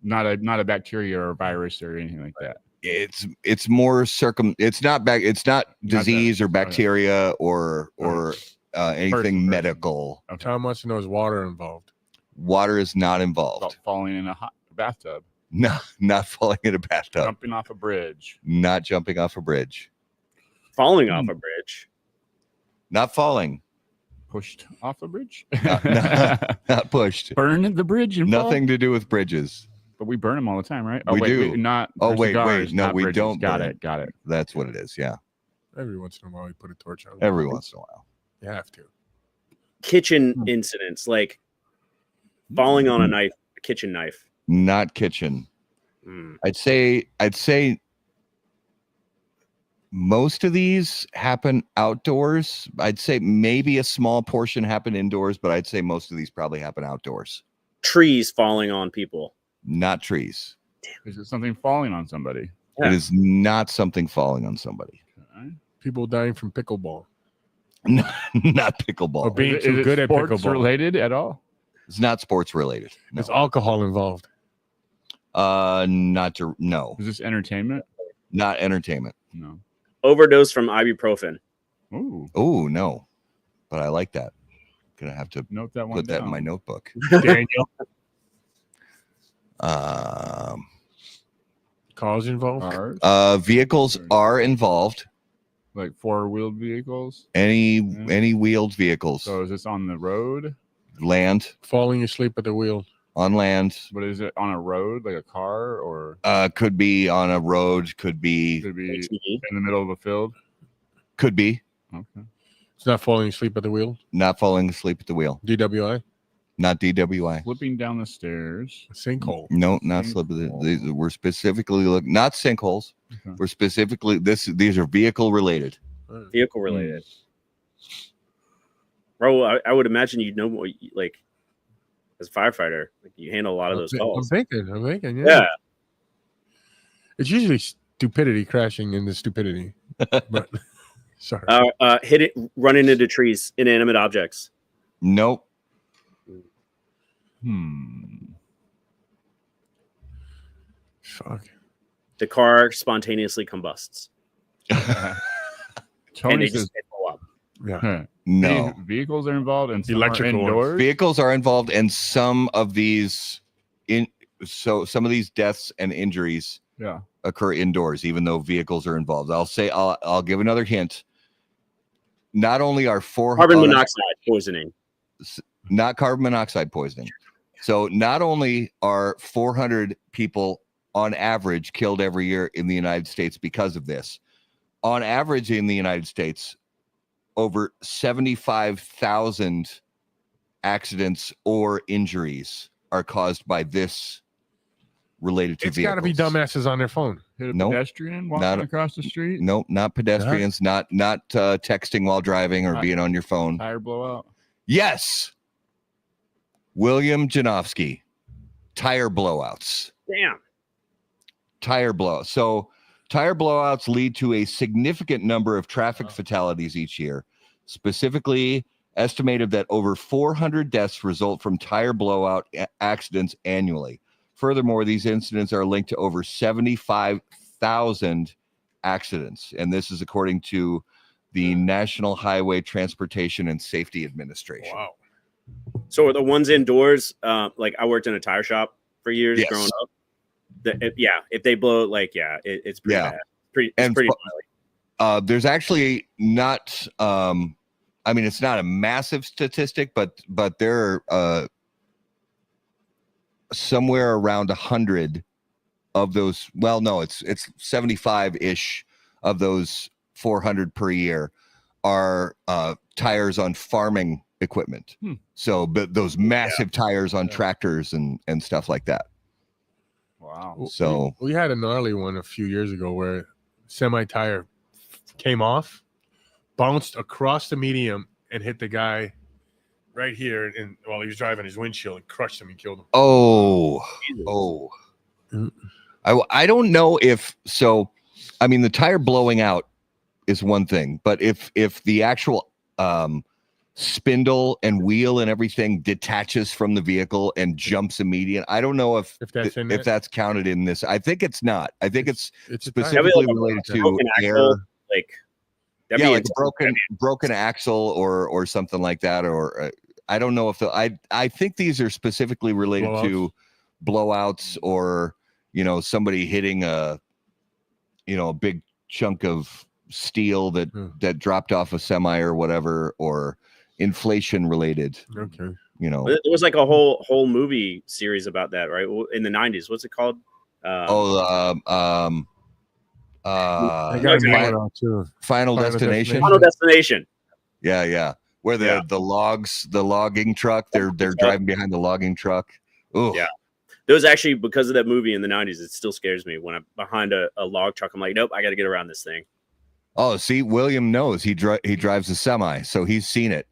Not a bacteria or a virus or anything like that. it's more it's not disease or bacteria or anything Person. medical. Okay. How much knows water involved? Water is not involved. About falling in a hot bathtub, No, not falling in a bathtub. jumping off a bridge. Not jumping off a bridge. Falling off a bridge? Not falling. Pushed off a bridge. Not pushed. Burn the bridge and Nothing fall? to do with bridges. But we burn them all the time, right? We do. Not. Oh, for wait, cigars, no, not we bridges. don't Got burn. it. Got it. That's what it is. Yeah. Every once in a while, you put a torch on. Every once in a while. You have to. Kitchen incidents, like falling on a kitchen knife. Not kitchen. I'd say most of these happen outdoors. I'd say maybe a small portion happen indoors, but I'd say most of these probably happen outdoors. Trees falling on people. Not trees. Is it something falling on somebody? Yeah. It is not something falling on somebody. Okay. People dying from pickleball. Not Or pickleball. being Is too it good at sports pickleball. related at all? It's not sports related. No. There's alcohol involved. No. Is this entertainment? Not entertainment. No. Overdose from ibuprofen. Ooh, Oh, no. But I like that. Gonna have to note that one put that down. in my notebook. Daniel. Cars involved. Cars, Vehicles are involved. like four-wheeled vehicles. Any wheeled vehicles. So is this on the road? Land, Falling asleep at the wheel. on land. But is it on a road, like a car, or Could be on a road. Could be. could be HBTC. in the middle of a field? Could be. Okay. It's not falling asleep at the wheel. Not falling asleep at the wheel. DWI. Not DWI. Flipping down the stairs. Sinkhole. No, not slip. We're specifically looking, not sinkholes. Okay. We're specifically these are vehicle related. Vehicle related. Bro, I would imagine you'd know more, like, as a firefighter, like you handle a lot of those I'm calls. thinking. Yeah. Yeah. It's usually stupidity crashing into stupidity. But sorry. Running into trees, inanimate objects. Nope. Fuck. The car spontaneously combusts. And Tony they says just blow up. Yeah. No. vehicles are involved and some Electrical are ones. indoors. Vehicles are involved, and some of these deaths and injuries Yeah. occur indoors, even though vehicles are involved. I'll give another hint. Not only are Carbon monoxide poisoning. not carbon monoxide poisoning. So not only are 400 people on average killed every year in the United States because of this, on average in the United States, over 75,000 accidents or injuries are caused by this related to It's vehicles. got to be dumbasses on their phone. Hit a Nope. pedestrian walking Not- across the street. Nope, not pedestrians, not texting while driving or Not- being on your phone. Tire blowout. Yes. William Janofsky. Tire blowouts. Damn. Tire blowouts. So tire blowouts lead to a significant number of traffic fatalities each year. Specifically, estimated that over 400 deaths result from tire blowout accidents annually. Furthermore, these incidents are linked to over 75,000 accidents. And this is according to the National Highway Transportation and Safety Administration. Wow. So are the ones indoors, like I worked in a tire shop for years Yes. growing up. If they blow, like, it's pretty Yeah. bad. It's And pretty gnarly. There's actually not, I mean, it's not a massive statistic, but there are somewhere around 100 of those. Well, no, it's 75-ish of those 400 per year are tires on farming equipment. So, but those massive tires on tractors and stuff like that. Wow. So we had a gnarly one a few years ago where semi tire came off, bounced across the medium, and hit the guy right here. And while he was driving his windshield, and crushed him and killed him. I don't know if so. I mean, the tire blowing out is one thing, but if the actual spindle and wheel and everything detaches from the vehicle and jumps immediate, I don't know if that's counted in this. I think it's not. I think it's specifically related to air. Like, like broken axle or something like that. Or I don't know if I think these are specifically related to blowouts or, somebody hitting a big chunk of steel that dropped off a semi or whatever, or inflation related. Okay. There was like a whole movie series about that, right? In the 90s. What's it called? Final Destination. Final Destination. Yeah. Where the logging truck, they're driving behind the logging truck. Ooh. Yeah. There was actually, because of that movie in the 90s, it still scares me when I'm behind a log truck. I'm like, nope, I got to get around this thing. Oh, see, William knows he drives a semi, so he's seen it.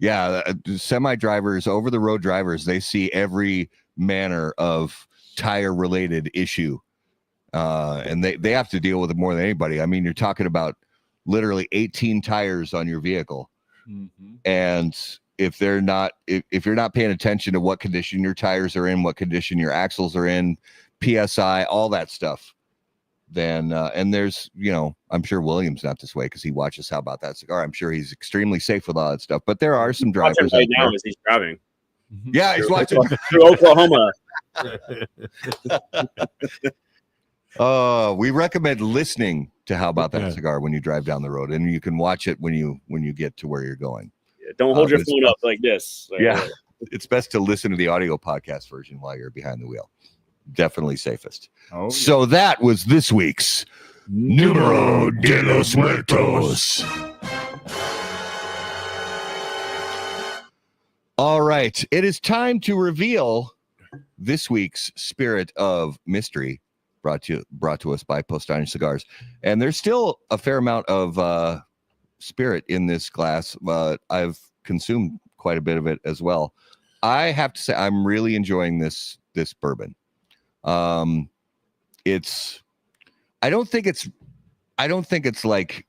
Yeah, semi drivers, over the road drivers, they see every manner of tire related issue, and they have to deal with it more than anybody. I mean, you're talking about literally 18 tires on your vehicle, and if you're not paying attention to what condition your tires are in, what condition your axles are in, PSI, all that stuff, then and there's, I'm sure William's not this way because he watches How About That Cigar. I'm sure he's extremely safe with all that stuff, but there are some drivers right now as he's driving. Yeah, he's watching. Through Oklahoma. We recommend listening to How About That Yeah. Cigar when you drive down the road, and you can watch it when you get to where you're going. Don't hold your it's phone up like this. Yeah, it's best to listen to the audio podcast version while you're behind the wheel. Definitely safest. Oh, So that was this week's Numero de los Muertos. All right, it is time to reveal this week's Spirit of Mystery, brought to us by Postine Cigars. And there's still a fair amount of spirit in this glass. I've consumed quite a bit of it as well. I have to say I'm really enjoying this bourbon. I don't think it's like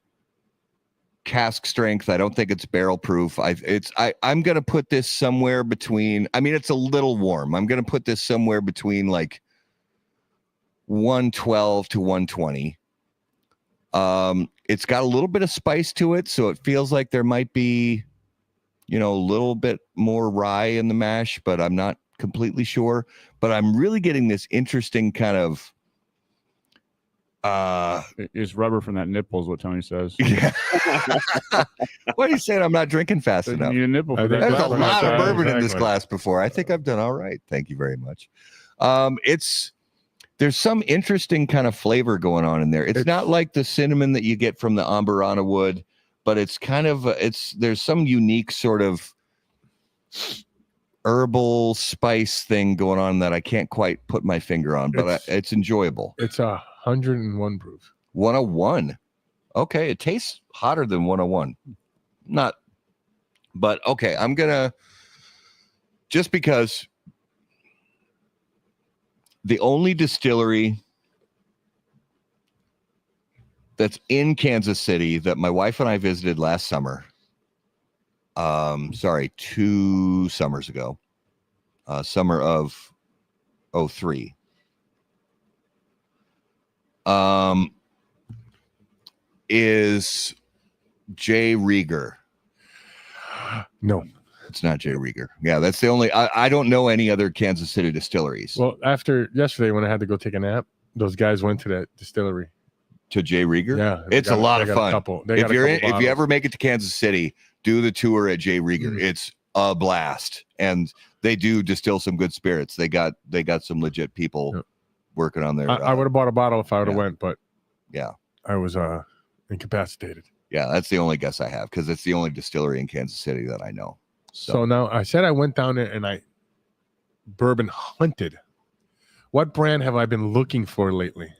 cask strength. I don't think it's barrel proof. I'm gonna put this somewhere between. I mean, it's a little warm. I'm gonna put this somewhere between like 112 to 120. It's got a little bit of spice to it, so it feels like there might be, a little bit more rye in the mash, but I'm not completely sure. But I'm really getting this interesting kind of it's rubber from that nipple is what Tony says. Yeah. What are you saying? I'm not drinking fast enough. You need a nipple for that. There's a Exactly. lot of bourbon in this Exactly. glass before. I think I've done all right. Thank you very much. There's some interesting kind of flavor going on in there. It's not like the cinnamon that you get from the Amburana wood, but it's kind of there's some unique sort of herbal spice thing going on that I can't quite put my finger on, but it's enjoyable. It's 101 proof. 101. Okay, it tastes hotter than 101. Not, but okay, I'm gonna, just because the only distillery that's in Kansas City that my wife and I visited last summer, 2 summers ago, summer of 2003, is J. Rieger. No. It's not J. Rieger. Yeah, that's the only. I don't know any other Kansas City distilleries. Well, after yesterday when I had to go take a nap, those guys went to that distillery. To J. Rieger? Yeah, it's a lot of fun. If you ever make it to Kansas City, do the tour at J. Rieger. It's a blast, and they do distill some good spirits. They got some legit people working on their. I would have bought a bottle if I would have went, but yeah, I was incapacitated. Yeah, that's the only guess I have because it's the only distillery in Kansas City that I know. So now I said I went down there and I bourbon hunted. What brand have I been looking for lately?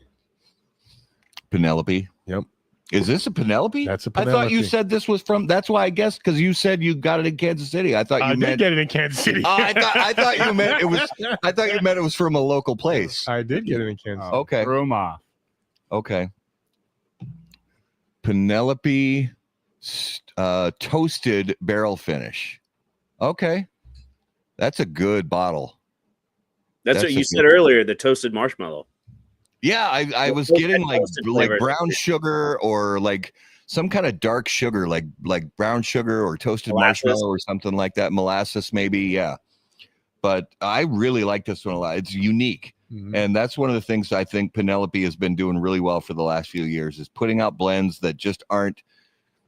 Penelope. Yep. Is this a Penelope? That's a I Penelope. thought you said this was from. That's why I guessed, because you said you got it in Kansas City. I thought you did get it in Kansas City. I thought you meant it was. I thought you meant it was from a local place. I did get it in Kansas City. Okay. Roma. Okay. Penelope toasted barrel finish. Okay. That's a good bottle. That's what you said earlier, the toasted marshmallow. Yeah, I was getting like brown sugar or like some kind of dark sugar, like brown sugar or toasted marshmallow or something like that. Molasses, maybe. Yeah. But I really like this one a lot. It's unique. Mm-hmm. And that's one of the things I think Penelope has been doing really well for the last few years, is putting out blends that just aren't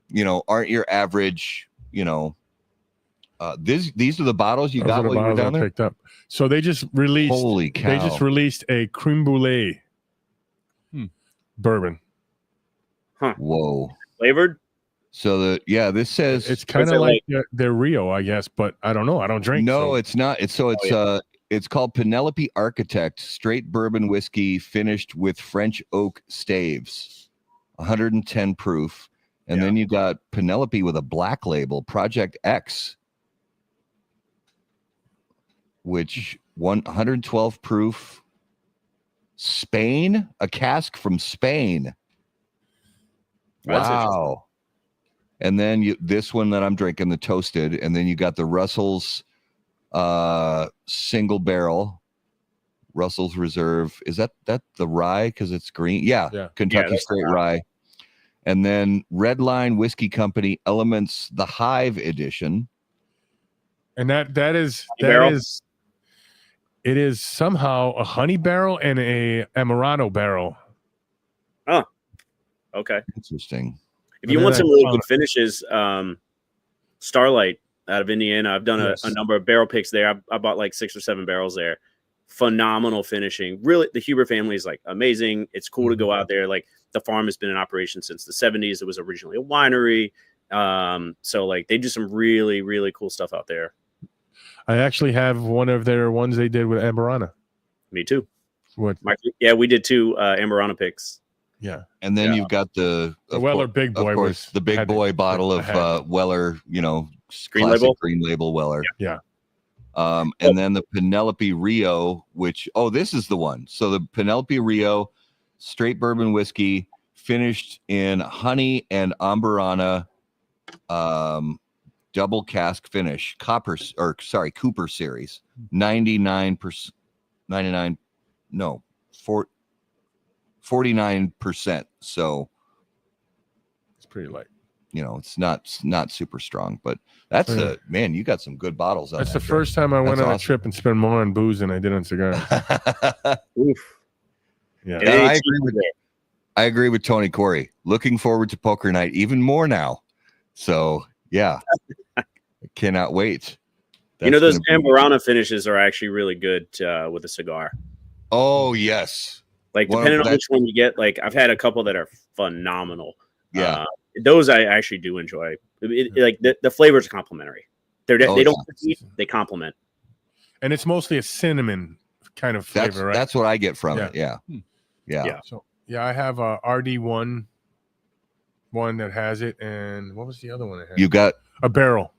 your average, these are the bottles you got while you were down there? Picked up. So they just released. Holy cow. They just released a creme brulee bourbon. Huh. Whoa. Flavored? So this says it's kind of like their Rio, I guess, but I don't know. I don't drink. No, it's not. It's called Penelope Architect Straight Bourbon Whiskey finished with French oak staves, 110 proof. And then you got Penelope with a black label, Project X, which 112 proof. Spain, a cask from Spain. Wow. And then this one that I'm drinking, the toasted, and then you got the Russell's single barrel, Russell's Reserve. Is that the rye because it's green? Yeah. Kentucky Straight Rye. And then Red Line Whiskey Company Elements, the Hive Edition. And that barrel? is it is somehow a honey barrel and a Amarano barrel. Okay. Interesting. If you want some really good finishes, Starlight out of Indiana, I've done Yes. a number of barrel picks there. I bought like 6 or 7 barrels there. Phenomenal finishing. Really, the Huber family is like amazing. It's cool to go out there. Like the farm has been in operation since the 70s. It was originally a winery. So like they do some really, really cool stuff out there. I actually have one of their ones they did with Amarana. Me too. What? Yeah, we did 2 Amarana picks. Yeah. And then you've got the Weller Big Boy. Of course, the Big Boy bottle of Weller, Green classic label? Green Label Weller. Yeah. And then the Penelope Rio, which, this is the one. So the Penelope Rio straight bourbon whiskey finished in honey and Amburana double cask finish, Cooper series, 49%. So It's pretty light. It's not super strong, but that's man, you got some good bottles. That's the first time I went on a trip and spent more on booze than I did on cigars. Oof. Yeah. I agree with Tony Corey. Looking forward to poker night even more now. So yeah, I cannot wait. Those Amburana finishes are actually really good with a cigar. Oh yes. Like depending on which one you get, like I've had a couple that are phenomenal. Yeah. Those I actually do enjoy. Like the flavors are complementary. They don't compete, they complement. And it's mostly a cinnamon kind of flavor, right? That's what I get from it. Yeah. So I have a RD1 one that has it, and what was the other one that had? You got a barrel.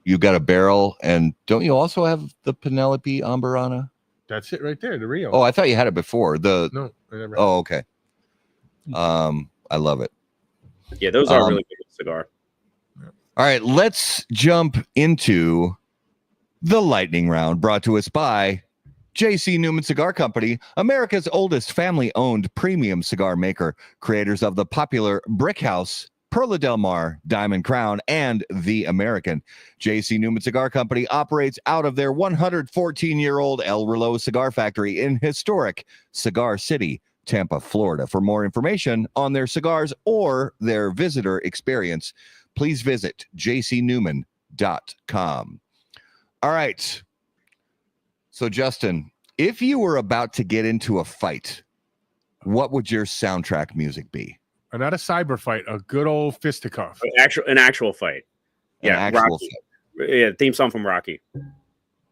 You got a barrel, and don't you also have the Penelope Amburana? That's it right there, the Rio. Oh, I thought you had it before. No, I never had it. Okay. I love it. Yeah, those are really good cigar. All right, let's jump into the lightning round, brought to us by J.C. Newman Cigar Company, America's oldest family-owned premium cigar maker, creators of the popular Brick House, Perla Del Mar, Diamond Crown, and The American. J.C. Newman Cigar Company operates out of their 114-year-old El Reloj cigar factory in historic Cigar City, Tampa, Florida. For more information on their cigars or their visitor experience, please visit jcnewman.com. All right. So, Justin, if you were about to get into a fight, what would your soundtrack music be? Not a cyber fight, a good old fisticuff. An actual fight. Yeah, Rocky. Yeah, theme song from Rocky.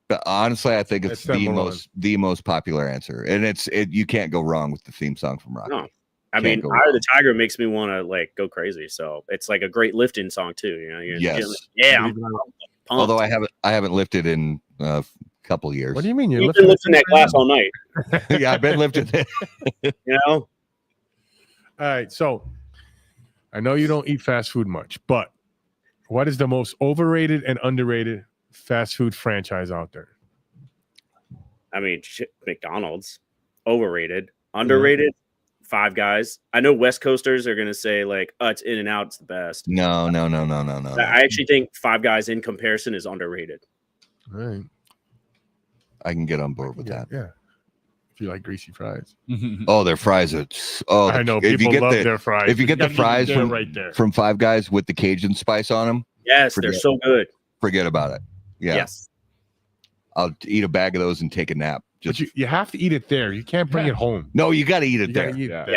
But honestly, I think it's the most popular answer, and you can't go wrong with the theme song from Rocky. No, I mean, Eye of the Tiger makes me want to like go crazy. So it's like a great lifting song too. Yes. I'm pumped. Although I haven't lifted in a couple years. What do you mean you've been lifting that glass all night? Yeah, I've been lifting it. All right, so I know you don't eat fast food much, but what is the most overrated and underrated fast food franchise out there? I mean, McDonald's, overrated, underrated. Five Guys. I know West Coasters are gonna say like, "Oh, it's In-N-Out, it's the best." No. I actually think Five Guys in comparison is underrated. All right. I can get on board with that. Yeah. If you like greasy fries. Oh, their fries are. I know people love their fries. If you get the fries from Five Guys with the Cajun spice on them, yes, they're so good. Forget about it. Yeah. Yes. I'll eat a bag of those and take a nap. But you have to eat it there. You can't bring it home. No, you got to eat it there. You got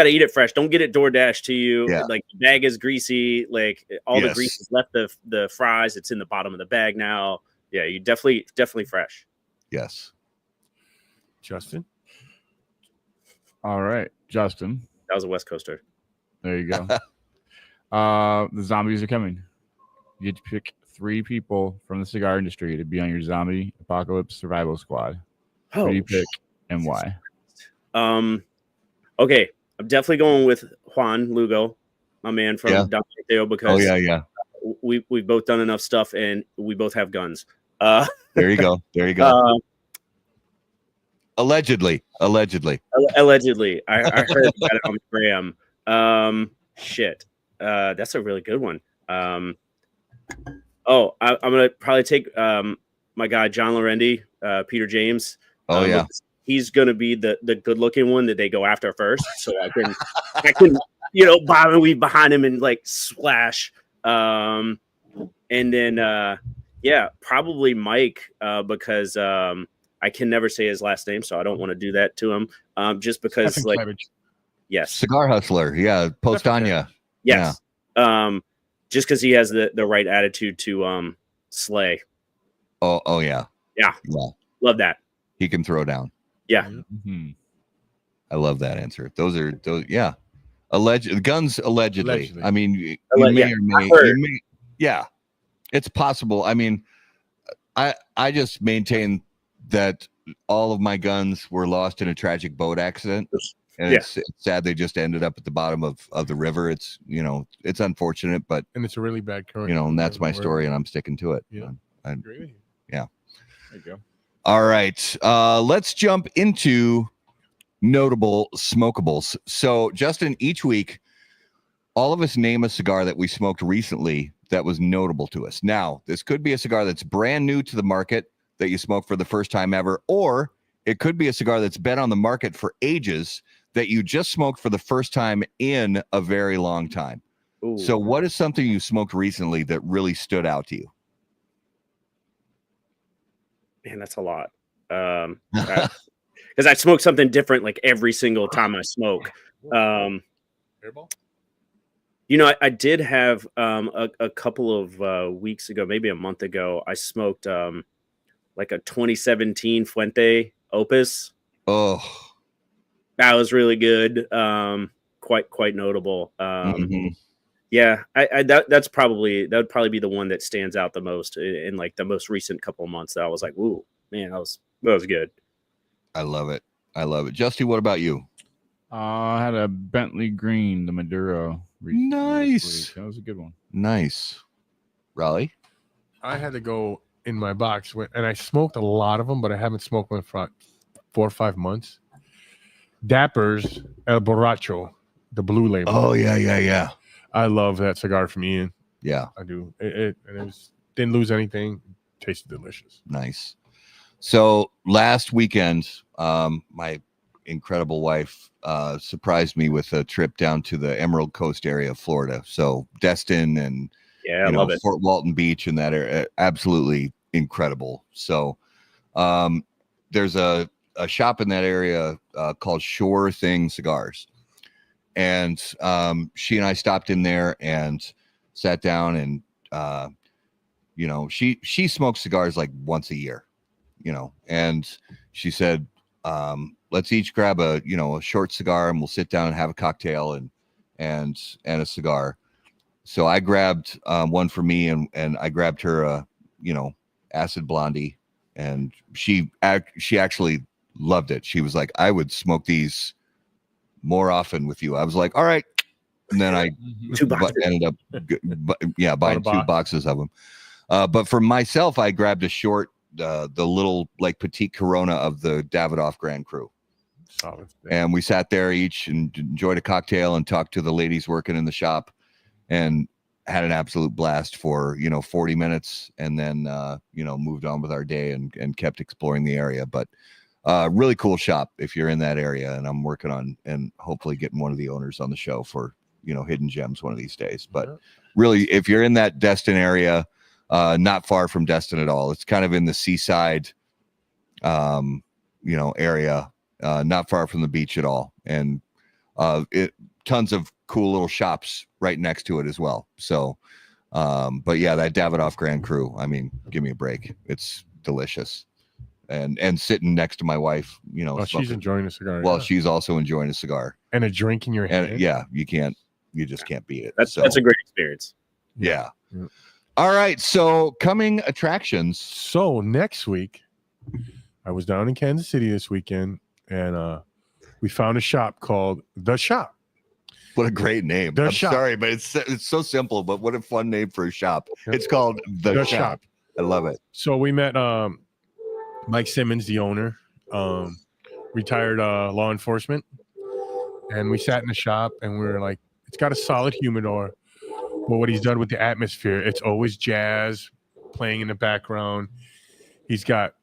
to eat it fresh. Don't get it DoorDash to you. Yeah. Like the bag is greasy. Like all the grease has left the fries. It's in the bottom of the bag now. Yeah, you definitely fresh. Yes. Justin. All right, Justin. That was a West Coaster. There you go. The zombies are coming. You get to pick 3 people from the cigar industry to be on your zombie apocalypse survival squad. Who do you pick and why? Okay, I'm definitely going with Juan Lugo, my man from Don Mateo, because we've both done enough stuff and we both have guns. There you go. Allegedly. I heard about it on Graham. Shit. That's a really good one. Oh, I'm gonna probably take my guy John Lorendi, Peter James. Oh yeah, he's gonna be the good looking one that they go after first, so I can bob and weave behind him and like splash. And then probably Mike because I can never say his last name, so I don't want to do that to him. Just because yes, Cigar Hustler, yeah, Postania, yes, yeah. Just because he has the right attitude to slay. Oh yeah. Love that. He can throw down. Yeah. Mm-hmm. I love that answer. Those yeah. Guns allegedly. I mean, you may or may. Yeah, it's possible. I mean, I just maintain that all of my guns were lost in a tragic boat accident. And it's sad they just ended up at the bottom of the river. It's it's unfortunate, and it's a really bad current. And that's my story, and I'm sticking to it. Yeah. Yeah. There you go. All right. Let's jump into notable smokables. So, Justin, each week, all of us name a cigar that we smoked recently that was notable to us. Now, this could be a cigar that's brand new to the market that you smoke for the first time ever, or it could be a cigar that's been on the market for ages that you just smoked for the first time in a very long time. Ooh. So what is something you smoked recently that really stood out to you? Man, that's a lot. Because I smoke something different like every single time I smoke. I did have a couple of weeks ago, maybe a month ago, I smoked like a 2017 Fuente Opus. Oh, that was really good. Quite notable. Yeah, that would probably be the one that stands out the most in like the most recent couple of months. That I was like, ooh, man, that was good. I love it. Justy, what about you? I had a Bentley Green, the Maduro. Nice. That was a good one. Nice. Raleigh? I had to go in my box, and I smoked a lot of them, but I haven't smoked one for 4 or 5 months. Dapper's El Borracho, the blue label. Oh, yeah. I love that cigar from Ian. Yeah. I do. It didn't lose anything. Tasted delicious. Nice. So last weekend, my incredible wife surprised me with a trip down to the Emerald Coast area of Florida. So Destin and I love it. Fort Walton Beach and that area, absolutely incredible. So there's a shop in that area called Sure Thing Cigars. And she and I stopped in there and sat down and, she smokes cigars like once a year, and she said, let's each grab a short cigar and we'll sit down and have a cocktail and a cigar. So I grabbed one for me and I grabbed her, Acid Blondie, and she actually loved it. She was like, I would smoke these more often with you. I was like, all right. And then I ended up buying 2 boxes of them. But for myself, I grabbed a short, the little like petite Corona of the Davidoff Grand Cru. Solid. And we sat there each and enjoyed a cocktail and talked to the ladies working in the shop and had an absolute blast for 40 minutes, and then moved on with our day and kept exploring the area. But really cool shop if you're in that area, and I'm working on and hopefully getting one of the owners on the show for Hidden Gems one of these days. But really, if you're in that Destin area, not far from Destin at all, it's kind of in the seaside area, not far from the beach at all, and tons of cool little shops right next to it as well. So but yeah, that Davidoff Grand Cru, I mean, give me a break. It's delicious. And sitting next to my wife, she's enjoying a cigar. Well, she's also enjoying a cigar and a drink in your hand. And you just can't beat it. That's a great experience. Yeah. All right. So coming attractions. So next week, I was down in Kansas City this weekend, and we found a shop called The Shop. What a great name. I'm sorry, but it's so simple, but what a fun name for a shop. It's called The Shop. I love it. So we met Mike Simmons, the owner, retired law enforcement, and we sat in the shop and we were like, it's got a solid humidor, but what he's done with the atmosphere, it's always jazz, playing in the background. He's got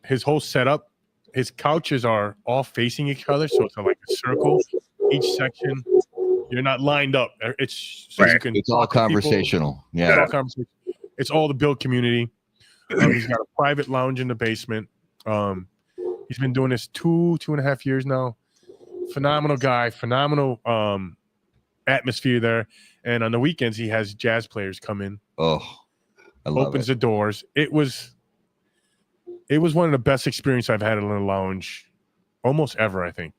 his whole setup. His couches are all facing each other, so it's like a circle. Each section, you're not lined up. It's so you can. It's all conversational. Yeah. It's all conversation. It's all the build community. He's got a private lounge in the basement. He's been doing this 2.5 years now. Phenomenal guy. Phenomenal atmosphere there. And on the weekends, he has jazz players come in. Oh, I love opens it. the doors. It was one of the best experiences I've had in a lounge almost ever, I think.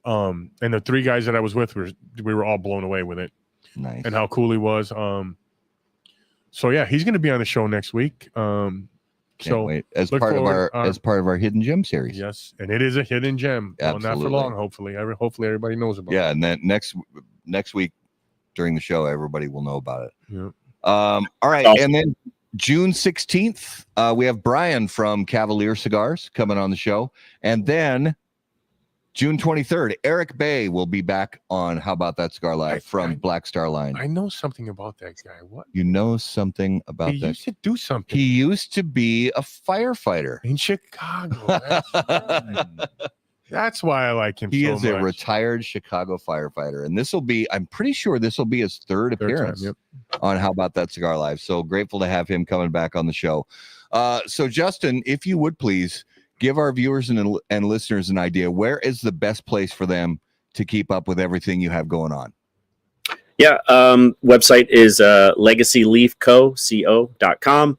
And the 3 guys that I was with we were all blown away with it. Nice. And how cool he was. So yeah, he's going to be on the show next week. Can't wait. As part of our hidden gem series. Yes, and it is a hidden gem. Well, not for long, hopefully. Hopefully everybody knows about it. Yeah, and then next week during the show, everybody will know about it. Yeah. All right, and then June 16th, we have Brian from Cavalier Cigars coming on the show, and then June 23rd, Eric Bay will be back on How About That Cigar Live from Black Star Line. I know something about that guy. What? You know something about that? He used to do something. He used to be a firefighter in Chicago. That's why I like him. He so is much. a retired Chicago firefighter, and I'm pretty sure this will be his third appearance time, on How About That Cigar Live. So grateful to have him coming back on the show. So Justin, if you would please give our viewers and listeners an idea, where is the best place for them to keep up with everything you have going on? Yeah, website is legacyleafco.com.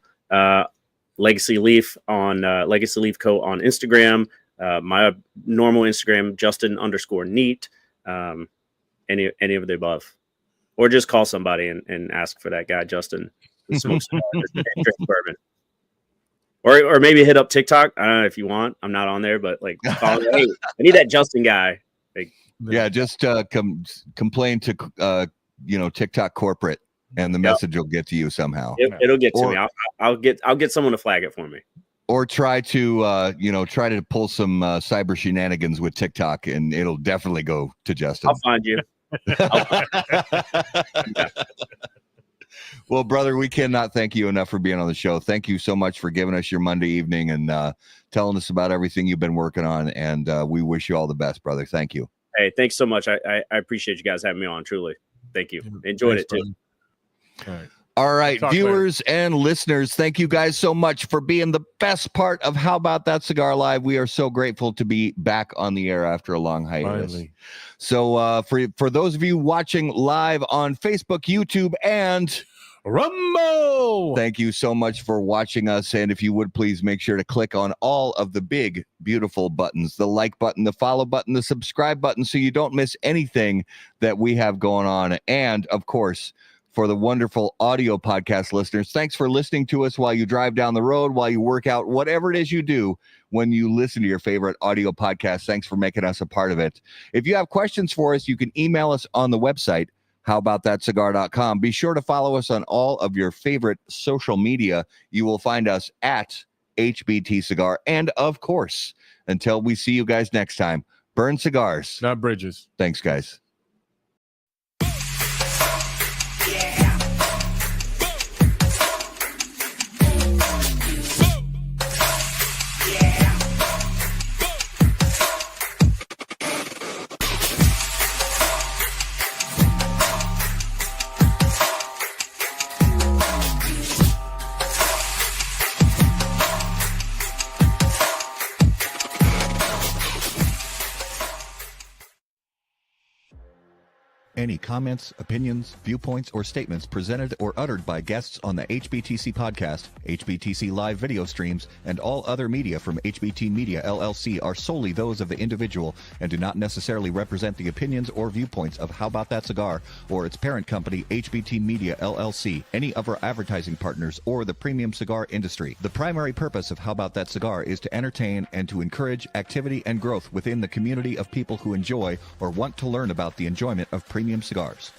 Legacy Leaf on Legacy Leaf Co on Instagram. My normal Instagram, Justin_neat. Any of the above, or just call somebody and ask for that guy Justin who smokes cigars and drinks bourbon. Or maybe hit up TikTok. I don't know if you want. I'm not on there, but like, call me, hey, I need that Justin guy. Like, yeah, just complain to TikTok corporate, and the message will get to you somehow. It'll get to me. I'll get someone to flag it for me. Or try to pull some cyber shenanigans with TikTok, and it'll definitely go to Justin. I'll find you. Well, brother, we cannot thank you enough for being on the show. Thank you so much for giving us your Monday evening and telling us about everything you've been working on. And we wish you all the best, brother. Thank you. Hey, thanks so much. I appreciate you guys having me on. Truly. Thank you. Enjoyed it too. All right, viewers and listeners, thank you guys so much for being the best part of How About That Cigar Live. We are so grateful to be back on the air after a long hiatus. Finally. So for those of you watching live on Facebook, YouTube, and Rumble, thank you so much for watching us. And if you would please make sure to click on all of the big, beautiful buttons, the like button, the follow button, the subscribe button, so you don't miss anything that we have going on. And of course, for the wonderful audio podcast listeners, thanks for listening to us while you drive down the road, while you work out, whatever it is you do when you listen to your favorite audio podcast. Thanks for making us a part of it. If you have questions for us, you can email us on the website, howaboutthatcigar.com. Be sure to follow us on all of your favorite social media. You will find us at HBT Cigar. And of course, until we see you guys next time, burn cigars, not bridges. Thanks, guys. Any comments, opinions, viewpoints, or statements presented or uttered by guests on the HBTC podcast, HBTC live video streams, and all other media from HBT Media LLC are solely those of the individual and do not necessarily represent the opinions or viewpoints of How About That Cigar or its parent company, HBT Media LLC, any of our advertising partners, or the premium cigar industry. The primary purpose of How About That Cigar is to entertain and to encourage activity and growth within the community of people who enjoy or want to learn about the enjoyment of premium cigars.